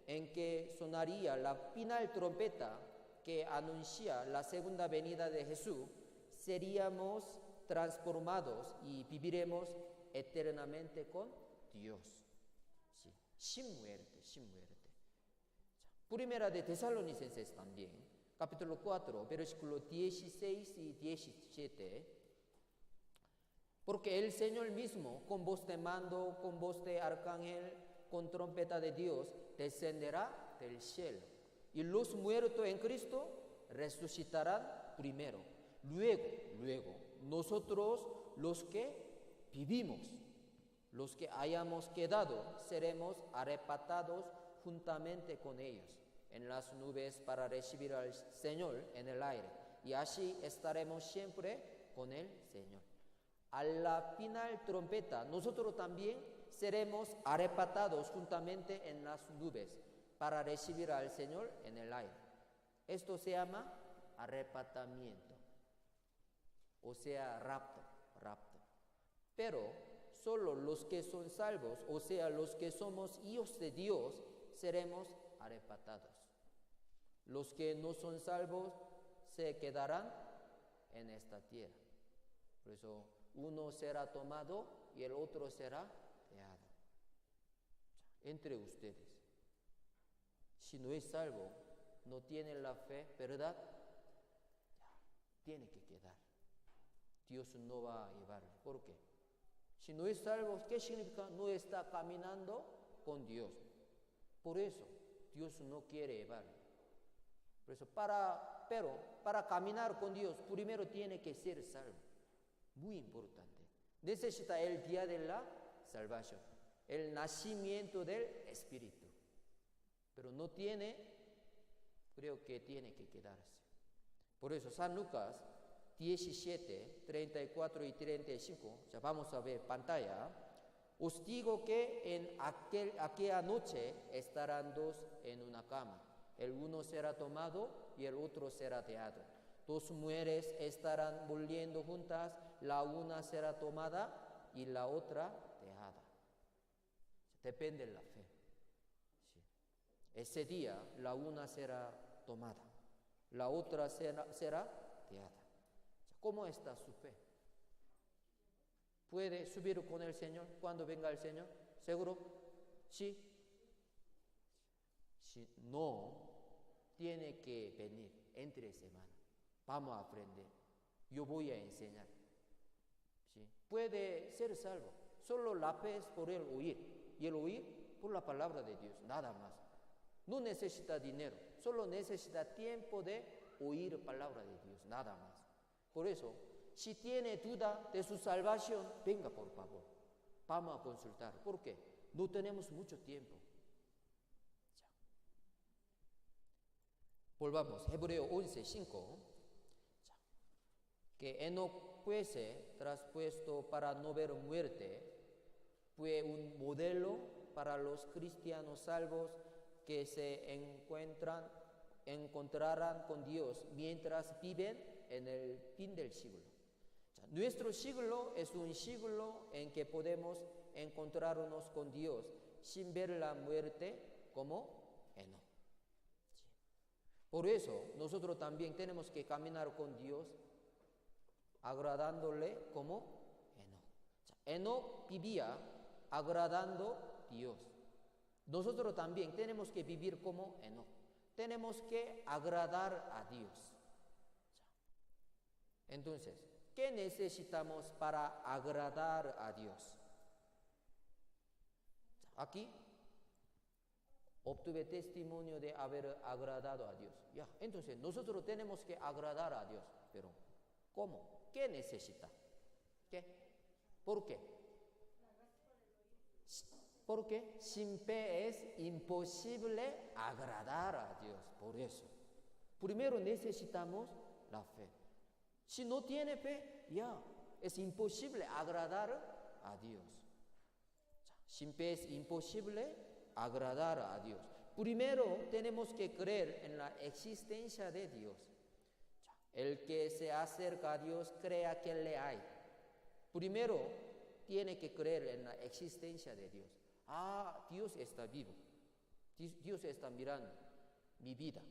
en que sonaría la final trompeta que anuncia la segunda venida de Jesús, seríamos transformados y viviremos eternamente con Dios. Sí, sin muerte. Primera de Tesalonicenses también, capítulo 4, versículos 16 y 17. Porque el Señor mismo, con voz de mando, con voz de arcángel, con trompeta de Dios, descenderá del cielo. Y los muertos en Cristo resucitarán primero. Luego, nosotros los que vivimos, los que hayamos quedado, seremos arrebatados juntamente con ellos en las nubes para recibir al Señor en el aire. Y así estaremos siempre con el Señor. A la final trompeta, nosotros también seremos arrebatados juntamente en las nubes para recibir al Señor en el aire. Esto se llama arrebatamiento, o sea, rapto. Pero solo los que son salvos, o sea, los que somos hijos de Dios, seremos arrebatados. Los que no son salvos se quedarán en esta tierra. Por eso uno será tomado y el otro será dejado. Entre ustedes, si no es salvo, no tiene la fe, ¿verdad? Tiene que quedar. Dios no va a llevarlo. ¿Por qué? Si no es salvo, ¿qué significa? No está caminando con Dios. Por eso, Dios no quiere llevarlo. Por eso, pero para caminar con Dios, primero tiene que ser salvo. Muy importante. Necesita el día de la salvación, el nacimiento del Espíritu. Pero no tiene, creo que tiene que quedarse. Por eso, San Lucas 17, 34 y 35, ya vamos a ver pantalla. Os digo que en aquella noche estarán dos en una cama. El uno será tomado y el otro será dejado. Dos mujeres estarán volviendo juntas, la una será tomada y la otra dejada. Depende de la fe. Sí. Ese día la una será tomada, la otra será dejada. ¿Cómo está su fe? ¿Puede subir con el Señor cuando venga el Señor? ¿Seguro? Sí. Si no, tiene que venir entre semana. Vamos a aprender. Yo voy a enseñar. ¿Sí? Puede ser salvo. Solo la fe es por el oír. Y el oír por la palabra de Dios. Nada más. No necesita dinero. Solo necesita tiempo de oír palabra de Dios. Nada más. Por eso, si tiene duda de su salvación, venga por favor. Vamos a consultar. ¿Por qué? No tenemos mucho tiempo. Volvamos, Hebreo 11:5, que Enoc fuese traspuesto para no ver muerte, fue un modelo para los cristianos salvos que se encontrarán con Dios mientras viven en el fin del siglo. Nuestro siglo es un siglo en que podemos encontrarnos con Dios sin ver la muerte como Enoc. Por eso nosotros también tenemos que caminar con Dios agradándole como Enoc. Enoc vivía agradando a Dios. Nosotros también tenemos que vivir como Enoc. Tenemos que agradar a Dios. Entonces, ¿qué necesitamos para agradar a Dios? Aquí obtuve testimonio de haber agradado a Dios. Ya, entonces nosotros tenemos que agradar a Dios. Pero, ¿cómo? ¿Qué necesita? ¿Qué? ¿Por qué? Porque sin fe es imposible agradar a Dios. Por eso, primero necesitamos la fe. Si no tiene fe, ya, es imposible agradar a Dios. Sin fe es imposible agradar a Dios. Primero tenemos que creer en la existencia de Dios. El que se acerca a Dios crea que le hay. Primero tiene que creer en la existencia de Dios. Dios está vivo. Dios está mirando mi vida.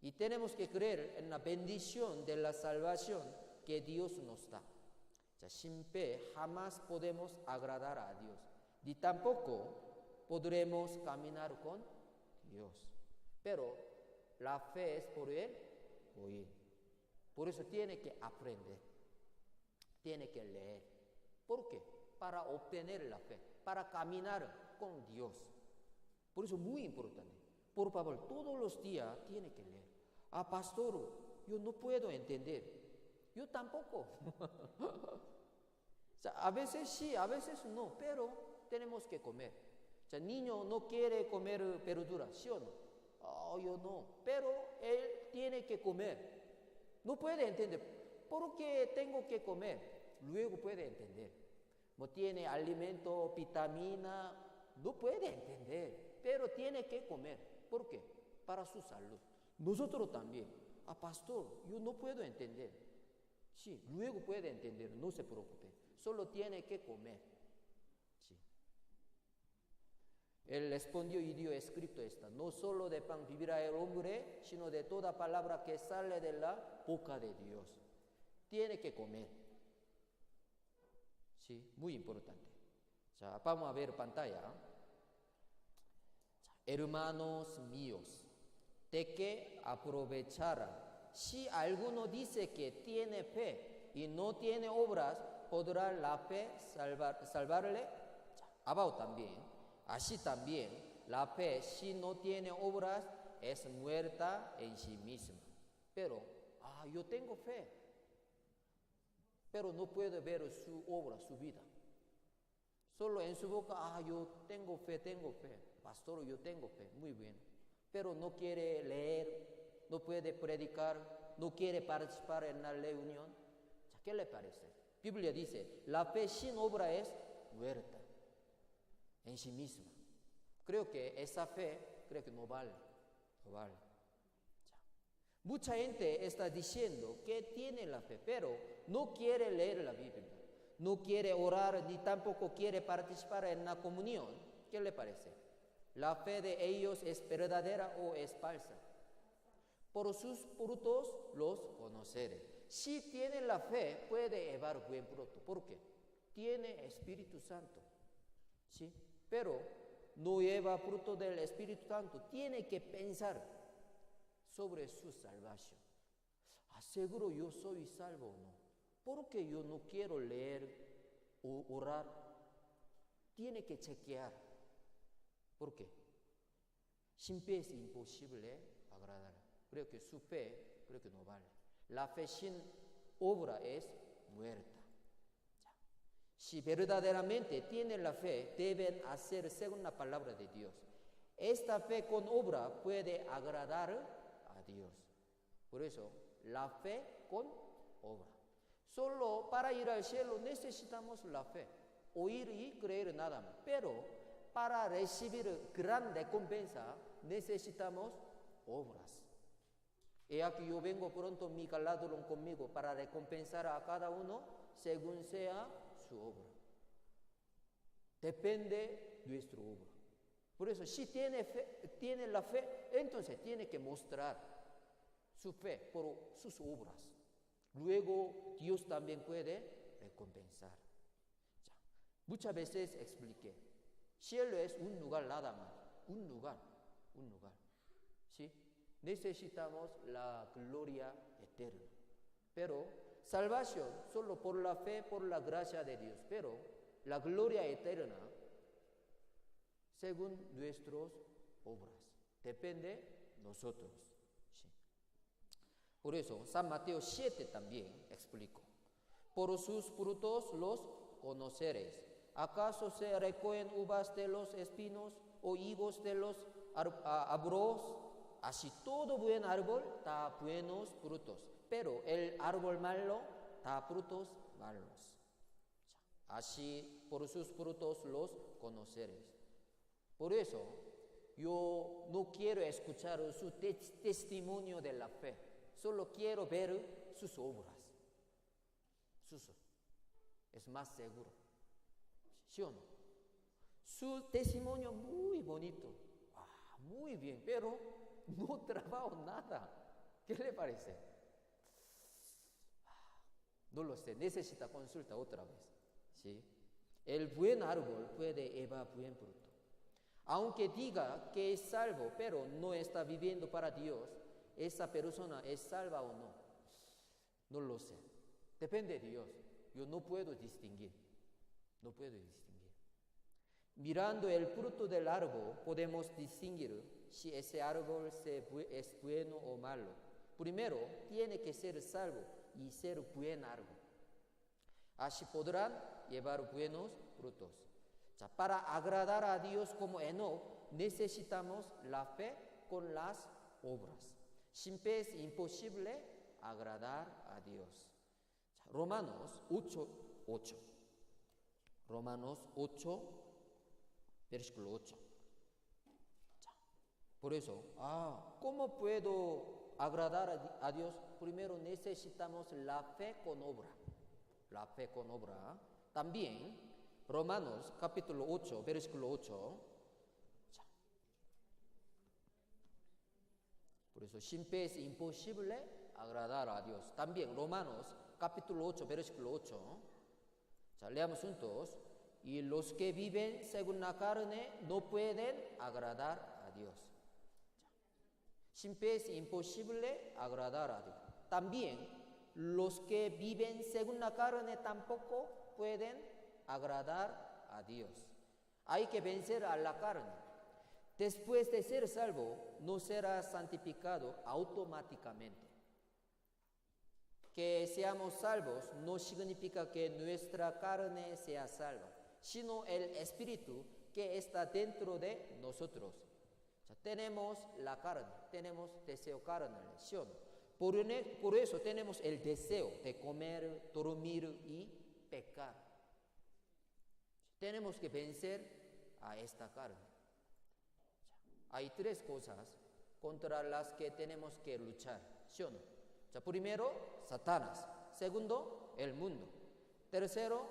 Y tenemos que creer en la bendición de la salvación que Dios nos da. Sin fe jamás podemos agradar a Dios. Ni tampoco podremos caminar con Dios. Pero la fe es por el oír. Por eso tiene que aprender. Tiene que leer. ¿Por qué? Para obtener la fe. Para caminar con Dios. Por eso muy importante. Por favor, todos los días tiene que leer. Pastor, yo no puedo entender. Yo tampoco. A veces sí, a veces no, pero tenemos que comer. Niño no quiere comer verduras, ¿sí o no? Yo no, pero él tiene que comer. No puede entender. ¿Por qué tengo que comer? Luego puede entender. No tiene alimento, vitamina, no puede entender, pero tiene que comer. ¿Por qué? Para su salud. Nosotros también. Pastor, yo no puedo entender. Sí, luego puede entender, no se preocupe. Solo tiene que comer. Sí. Él respondió y dio escrito esta: no solo de pan vivirá el hombre, sino de toda palabra que sale de la boca de Dios. Tiene que comer. Sí, muy importante. Vamos a ver pantalla. Hermanos míos, de que aprovechara. Si alguno dice que tiene fe y no tiene obras, ¿podrá la fe salvarle? Abajo también. Así también, la fe, si no tiene obras, es muerta en sí misma. Pero, yo tengo fe, pero no puede ver su obra, su vida. Solo en su boca, yo tengo fe. Pastor, yo tengo fe, muy bien. Pero no quiere leer, no puede predicar, no quiere participar en la reunión. ¿Qué le parece? Biblia dice, la fe sin obra es muerta en sí misma. Creo que esa fe, no vale. Mucha gente está diciendo que tiene la fe, pero no quiere leer la Biblia, no quiere orar, ni tampoco quiere participar en la comunión. ¿Qué le parece? ¿La fe de ellos es verdadera o es falsa? Por sus frutos los conoceré. Si tiene la fe, puede llevar buen fruto. ¿Por qué? tiene Espíritu Santo, ¿sí? Pero no lleva fruto del Espíritu Santo. Tiene que pensar sobre su salvación. ¿Seguro yo soy salvo o no? ¿Por qué yo no quiero leer o orar? Tiene que chequear. ¿Por qué? Sin fe es imposible agradar. Creo que su fe, creo que no vale. La fe sin obra es muerta. Si verdaderamente tienen la fe, deben hacer según la palabra de Dios. Esta fe con obra puede agradar a Dios. Por eso, la fe con obra. Solo para ir al cielo necesitamos la fe. Oír y creer nada más. Pero para recibir gran recompensa necesitamos obras. He aquí yo vengo pronto, mi galardón conmigo, para recompensar a cada uno según sea su obra. Depende de nuestra obra. Por eso, si tiene la fe, entonces tiene que mostrar su fe por sus obras. Luego, Dios también puede recompensar. Ya. Muchas veces expliqué. Cielo es un lugar nada más. Un lugar. ¿Sí? Necesitamos la gloria eterna. Pero salvación solo por la fe, por la gracia de Dios. Pero la gloria eterna, según nuestras obras, depende de nosotros. ¿Sí? Por eso, San Mateo 7 también explicó. Por sus frutos los conoceréis. ¿Acaso se recogen uvas de los espinos o higos de los abrojos? Así todo buen árbol da buenos frutos, pero el árbol malo da frutos malos. Así por sus frutos los conoceréis. Por eso yo no quiero escuchar su testimonio de la fe, solo quiero ver sus obras. Es más seguro. ¿Sí o no? Su testimonio muy bonito, muy bien, pero no trabajo nada. ¿Qué le parece? No lo sé, necesita consulta otra vez. ¿Sí? El buen árbol puede llevar buen fruto. Aunque diga que es salvo, pero no está viviendo para Dios, ¿esa persona es salva o no? No lo sé. Depende de Dios. Yo no puedo distinguir. Mirando el fruto del árbol, podemos distinguir si ese árbol es bueno o malo. Primero, tiene que ser salvo y ser buen árbol. Así podrán llevar buenos frutos. Para agradar a Dios como Enoc, necesitamos la fe con las obras. Sin fe es imposible agradar a Dios. Romanos 8:8. Romanos 8, versículo 8. Por eso, ¿cómo puedo agradar a Dios? Primero necesitamos la fe con obra. La fe con obra. También, Romanos capítulo 8, versículo 8. Por eso, sin fe es imposible agradar a Dios. También, Romanos capítulo 8, versículo 8. Leamos juntos. Y los que viven según la carne no pueden agradar a Dios. Sin fe es imposible agradar a Dios. También los que viven según la carne tampoco pueden agradar a Dios. Hay que vencer a la carne. Después de ser salvo, no será santificado automáticamente. Que seamos salvos no significa que nuestra carne sea salva, sino el Espíritu que está dentro de nosotros. Tenemos la carne, tenemos deseo carnal, ¿sí o no? Por eso tenemos el deseo de comer, dormir y pecar. Tenemos que vencer a esta carne. Hay tres cosas contra las que tenemos que luchar, ¿sí o no? Primero, Satanás. Segundo, el mundo. Tercero,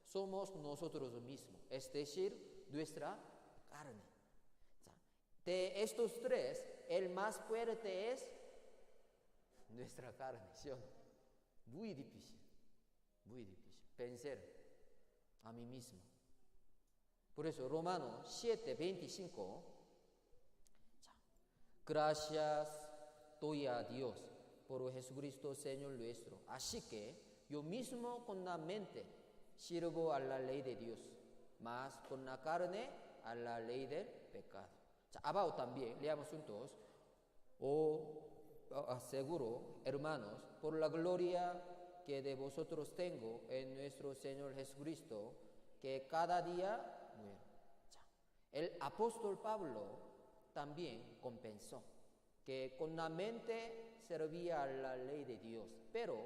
somos nosotros mismos, es decir, nuestra carne. De estos tres, el más fuerte es nuestra carne, ¿sí o no? Muy difícil vencer a mí mismo. Por eso Romanos 7:25, gracias doy a Dios por Jesucristo Señor nuestro. Así que yo mismo con la mente sirvo a la ley de Dios, mas con la carne a la ley del pecado. Abajo también, leamos juntos. Aseguro, hermanos, por la gloria que de vosotros tengo en nuestro Señor Jesucristo, que cada día muero. El apóstol Pablo también compensó que con la mente servía a la ley de Dios, pero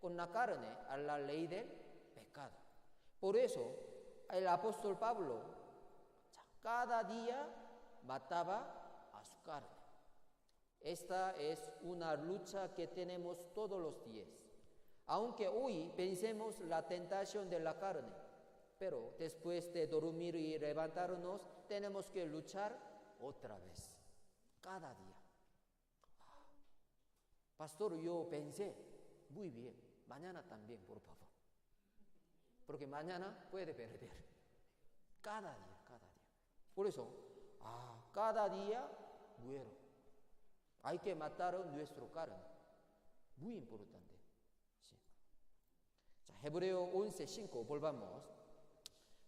con la carne a la ley del pecado. Por eso el apóstol Pablo cada día mataba a su carne. Esta es una lucha que tenemos todos los días. Aunque hoy pensemos la tentación de la carne, pero después de dormir y levantarnos, tenemos que luchar otra vez, cada día. Pastor, yo pensé, muy bien, mañana también, por favor. Porque mañana puede perder. Cada día, cada día. Por eso, cada día muero. Hay que matar nuestro carne. Muy importante. Sí. Hebreo 11:5, volvamos.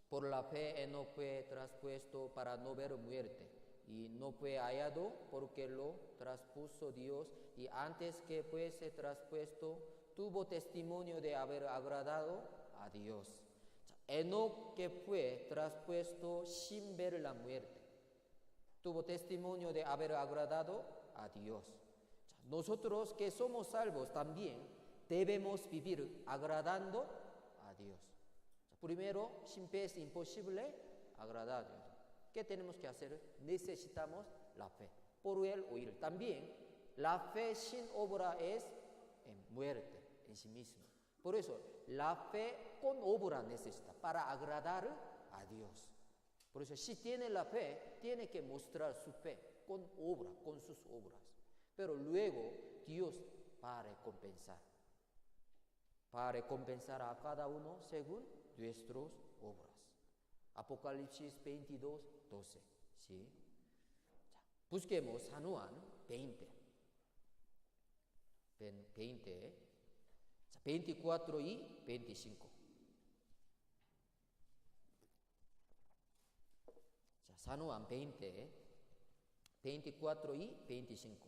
Por la fe Enoc fue traspuesto para no ver muerte, y no fue hallado porque lo traspuso Dios, y antes que fuese traspuesto, tuvo testimonio de haber agradado a Dios. Enoc, que fue traspuesto sin ver la muerte, tuvo testimonio de haber agradado a Dios. Nosotros que somos salvos también debemos vivir agradando a Dios. Primero, sin fe es imposible agradar a Dios. ¿Qué tenemos que hacer? Necesitamos la fe. Por el oír. También, la fe sin obra es muerte en sí misma. Por eso, la fe con obra necesita para agradar a Dios. Por eso, si tiene la fe, tiene que mostrar su fe con obra, con sus obras. Pero luego, Dios va a recompensar. Va a recompensar a cada uno según nuestras obras. Apocalipsis 22:12. ¿Sí? Busquemos San Juan 20. 24 y 25. San Juan 20, 24 y 25.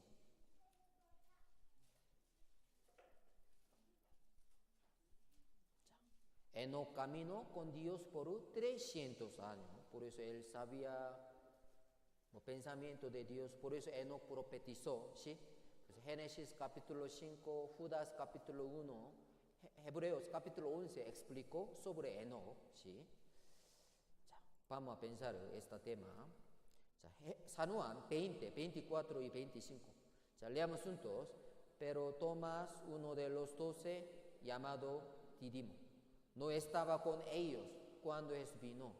Enoc caminó con Dios por 300 años. Por eso él sabía el pensamiento de Dios. Por eso Enoc profetizó. ¿Sí? Génesis capítulo 5, Judas capítulo 1, Hebreos capítulo 11 explicó sobre Enoc. ¿Sí? Vamos a pensar este tema. San Juan 20, 24 y 25. Leamos juntos. Pero Tomás, uno de los 12, llamado Didimo, no estaba con ellos cuando Jesús vino.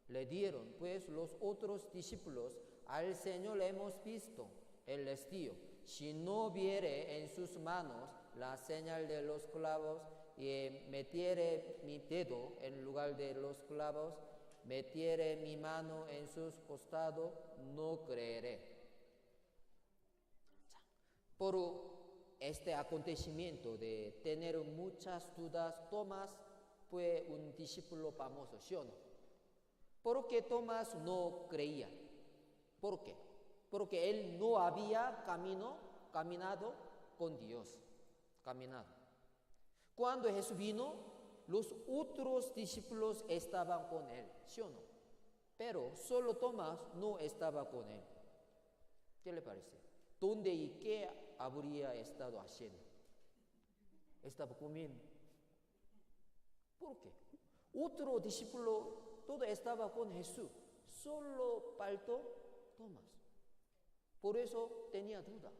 Le dieron pues los otros discípulos: al Señor le hemos visto. Él les dijo: si no viere en sus manos la señal de los clavos, y metiere mi dedo en lugar de los clavos, metiere mi mano en sus costados, no creeré. Por este acontecimiento de tener muchas dudas, Tomás fue un discípulo famoso, ¿sí o no? Porque Tomás no creía. ¿Por qué? Porque él no había caminado con Dios. Cuando Jesús vino, los otros discípulos estaban con él, ¿sí o no? Pero solo Tomás no estaba con él. ¿Qué le parece? ¿Dónde y qué habría estado haciendo? Estaba comiendo. ¿Por qué? Otro discípulo, todo estaba con Jesús. Solo faltó Tomás. Por eso tenía duda.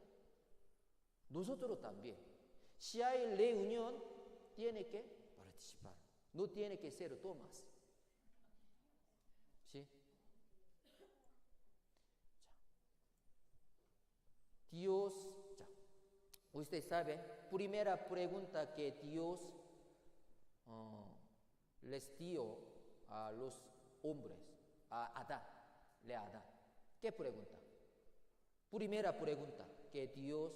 Nosotros también. Si hay reunión, tiene que participar. No tiene que ser Tomás. ¿Sí? Dios, usted sabe, primera pregunta que Dios les dio a los hombres, a Adán, Adán. ¿Qué pregunta? Primera pregunta que Dios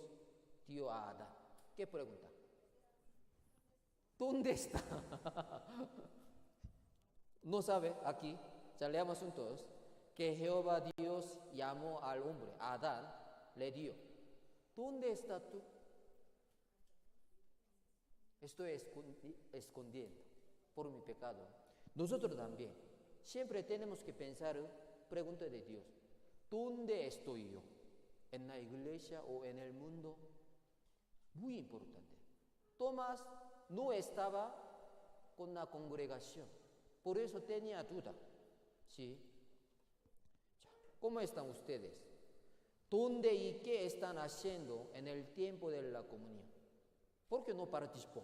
dio a Adán. ¿Qué pregunta? ¿Dónde está? No sabe aquí, ya leamos juntos, que Jehová Dios llamó al hombre, a Adán, le dio. ¿Dónde está tú? Estoy escondiendo por mi pecado. Nosotros también, siempre tenemos que pensar, pregunta de Dios, ¿dónde estoy yo? ¿En la iglesia o en el mundo? Muy importante. Tomás no estaba con la congregación, por eso tenía duda. ¿Sí? ¿Cómo están ustedes? ¿Dónde y qué están haciendo en el tiempo de la comunión? ¿Por qué no participó?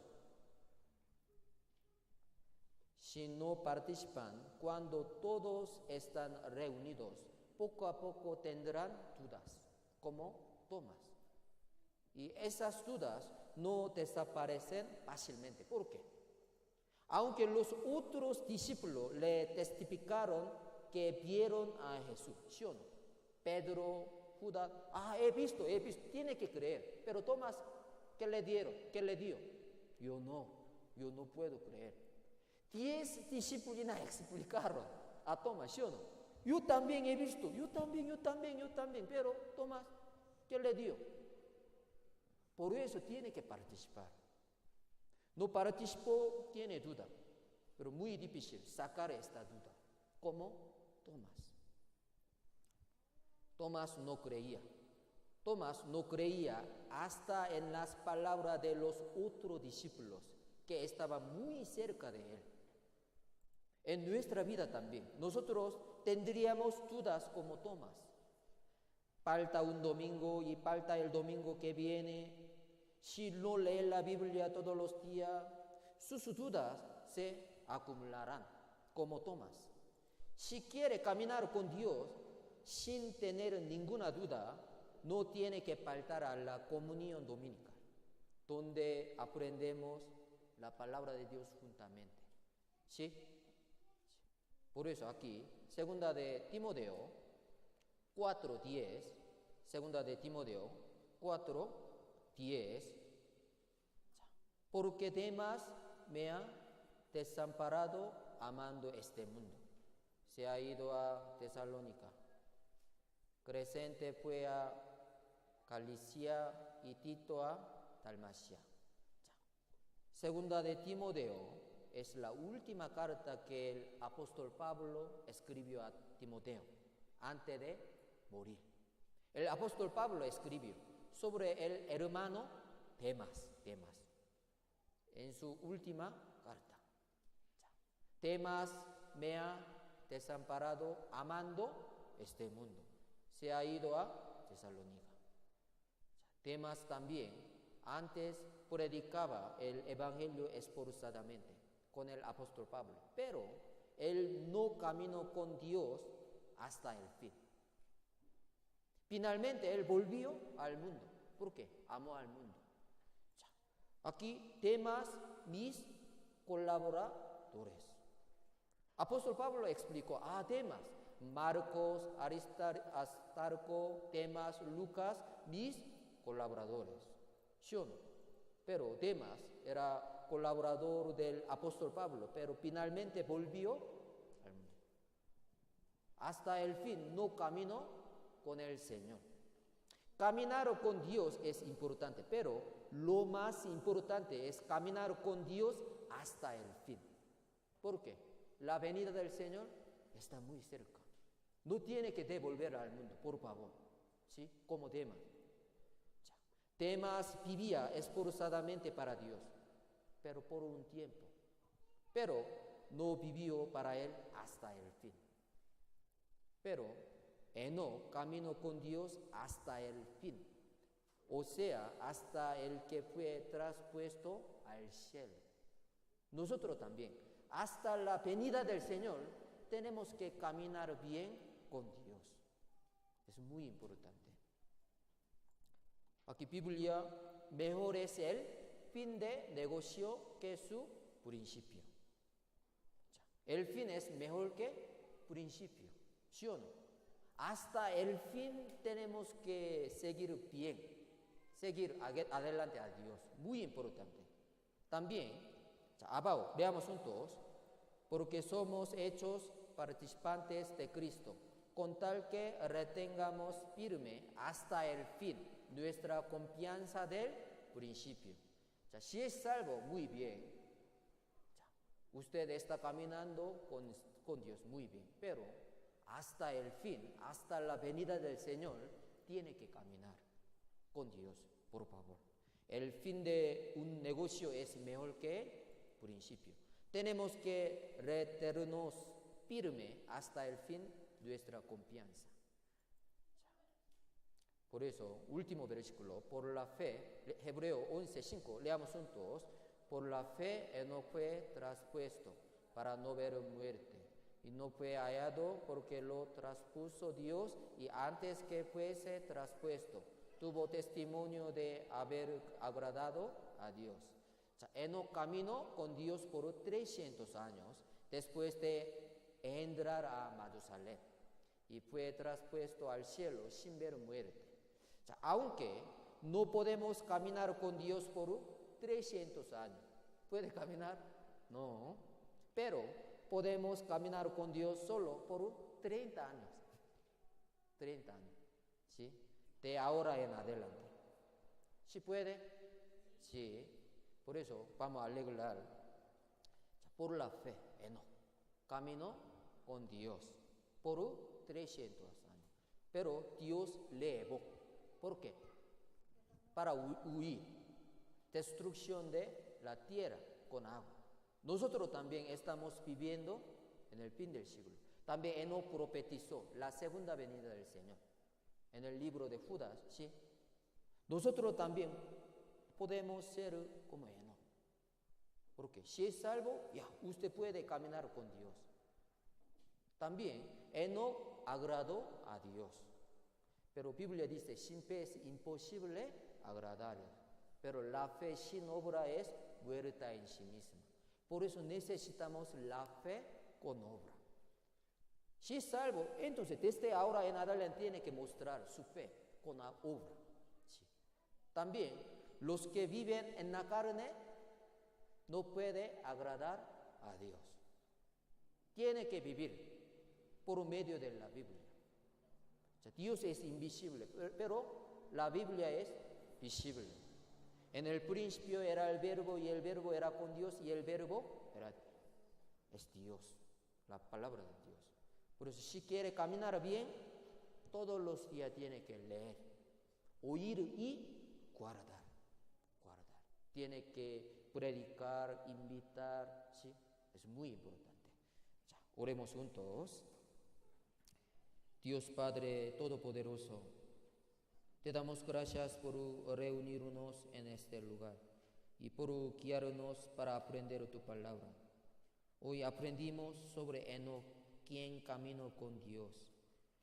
Si no participan, cuando todos están reunidos, poco a poco tendrán dudas, como Tomás. Y esas dudas no desaparecen fácilmente. ¿Por qué? Aunque los otros discípulos le testificaron que vieron a Jesús, ¿sí o no? Pedro, Judas, he visto, tiene que creer. Pero Tomás, ¿qué le dieron? ¿Qué le dio? Yo no puedo creer. 10 discípulos explicaron a Tomás, ¿sí o no? Yo también he visto, yo también. Pero Tomás, ¿qué le dio? Por eso tiene que participar. No participó, tiene duda. Pero muy difícil sacar esta duda. ¿Cómo? Tomás. Tomás no creía. Tomás no creía hasta en las palabras de los otros discípulos que estaban muy cerca de él. En nuestra vida también, nosotros tendríamos dudas como Tomás. Falta un domingo y falta el domingo que viene. Si no lee la Biblia todos los días, sus dudas se acumularán como Tomás. Si quiere caminar con Dios sin tener ninguna duda, no tiene que faltar a la comunión dominical, donde aprendemos la palabra de Dios juntamente. ¿Sí? Por eso aquí, segunda de Timoteo 4:10, segunda de Timoteo 4:10, porque Demas me ha desamparado amando este mundo. Se ha ido a Tesalónica. Crescente fue a Galicia y Tito a Dalmacia. Segunda de Timoteo es la última carta que el apóstol Pablo escribió a Timoteo antes de morir. El apóstol Pablo escribió sobre el hermano Demas, en su última carta. Demas me ha desamparado amando este mundo. Se ha ido a Tesalónica. Demas también antes predicaba el evangelio esforzadamente con el apóstol Pablo, pero él no caminó con Dios hasta el fin. Finalmente él volvió al mundo. ¿Por qué? Amó al mundo. Aquí Demas, mis colaboradores. Apóstol Pablo explicó a Demas, Marcos, Aristarco, Demas, Lucas, mis colaboradores. ¿Sí o no? Pero Demas era colaborador del apóstol Pablo, pero finalmente volvió al mundo. Hasta el fin no caminó con el Señor. Caminar con Dios es importante, pero lo más importante es caminar con Dios hasta el fin. ¿Por qué? La venida del Señor está muy cerca. No tiene que devolver al mundo, por favor. ¿Sí? Como Demas. Demas vivía esforzadamente para Dios, pero por un tiempo. Pero no vivió para Él hasta el fin. Pero Enoc caminó con Dios hasta el fin, o sea, hasta el que fue traspuesto al cielo. Nosotros también, hasta la venida del Señor, tenemos que caminar bien con Dios. Es muy importante. Aquí Biblia, mejor es el fin de negocio que su principio. El fin es mejor que principio, ¿sí o no? Hasta el fin tenemos que seguir bien, seguir adelante a Dios, muy importante. También, abajo, veamos juntos, porque somos hechos participantes de Cristo, con tal que retengamos firme hasta el fin nuestra confianza del principio. Si es salvo, muy bien. Usted está caminando con Dios, muy bien, pero hasta el fin, hasta la venida del Señor, tiene que caminar con Dios, por favor. El fin de un negocio es mejor que el principio. Tenemos que retenernos firme hasta el fin nuestra confianza. Por eso, último versículo, por la fe, Hebreo 11:5, leamos juntos. Por la fe Enoc fue traspuesto para no ver muerte, y no fue hallado porque lo traspuso Dios, y antes que fuese traspuesto, tuvo testimonio de haber agradado a Dios. Enoc caminó con Dios por 300 años después de engendrar a Matusalén, y fue traspuesto al cielo sin ver muerte. Aunque no podemos caminar con Dios por 300 años. ¿Puede caminar? No. Pero podemos caminar con Dios solo por 30 años. 30 años. ¿Sí? De ahora en adelante. ¿Sí puede? Sí. Por eso vamos a alegrar. Por la fe, Enoc caminó con Dios por 300 años. Pero Dios le evocó. ¿Por qué? Para huir. Destrucción de la tierra con agua. Nosotros también estamos viviendo en el fin del siglo. También Enoc profetizó la segunda venida del Señor. En el libro de Judas, ¿sí? Nosotros también podemos ser como Enoc. Porque si es salvo, ya, usted puede caminar con Dios. También Enoc agradó a Dios. Pero Biblia dice, sin fe es imposible agradarle. Pero la fe sin obra es muerta en sí misma. Por eso necesitamos la fe con obra. Si es salvo, entonces desde ahora en adelante tiene que mostrar su fe con la obra. Sí. También los que viven en la carne no pueden agradar a Dios. Tiene que vivir por medio de la Biblia. O sea, Dios es invisible, pero la Biblia es visible. En el principio era el verbo, y el verbo era con Dios, y el verbo es Dios, la palabra de Dios. Por eso, si quiere caminar bien, todos los días tiene que leer, oír y guardar. Tiene que predicar, invitar, ¿sí? Es muy importante. Ya, oremos juntos. Dios Padre Todopoderoso, te damos gracias por reunirnos en este lugar y por guiarnos para aprender tu palabra. Hoy aprendimos sobre Enoc, quien caminó con Dios.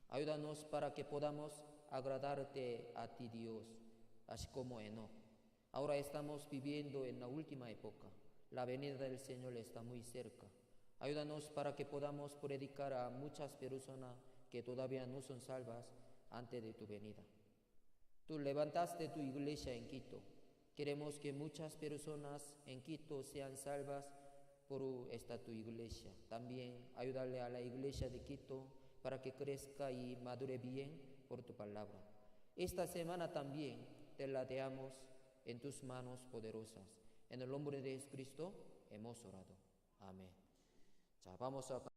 Ayúdanos para que podamos agradarte a ti, Dios, así como Enoc. Ahora estamos viviendo en la última época. La venida del Señor está muy cerca. Ayúdanos para que podamos predicar a muchas personas que todavía no son salvas antes de tu venida. Tú levantaste tu iglesia en Quito. Queremos que muchas personas en Quito sean salvas por esta tu iglesia. También ayudarle a la iglesia de Quito para que crezca y madure bien por tu palabra. Esta semana también te la dejamos en tus manos poderosas. En el nombre de Jesucristo hemos orado. Amén. Ya, vamos a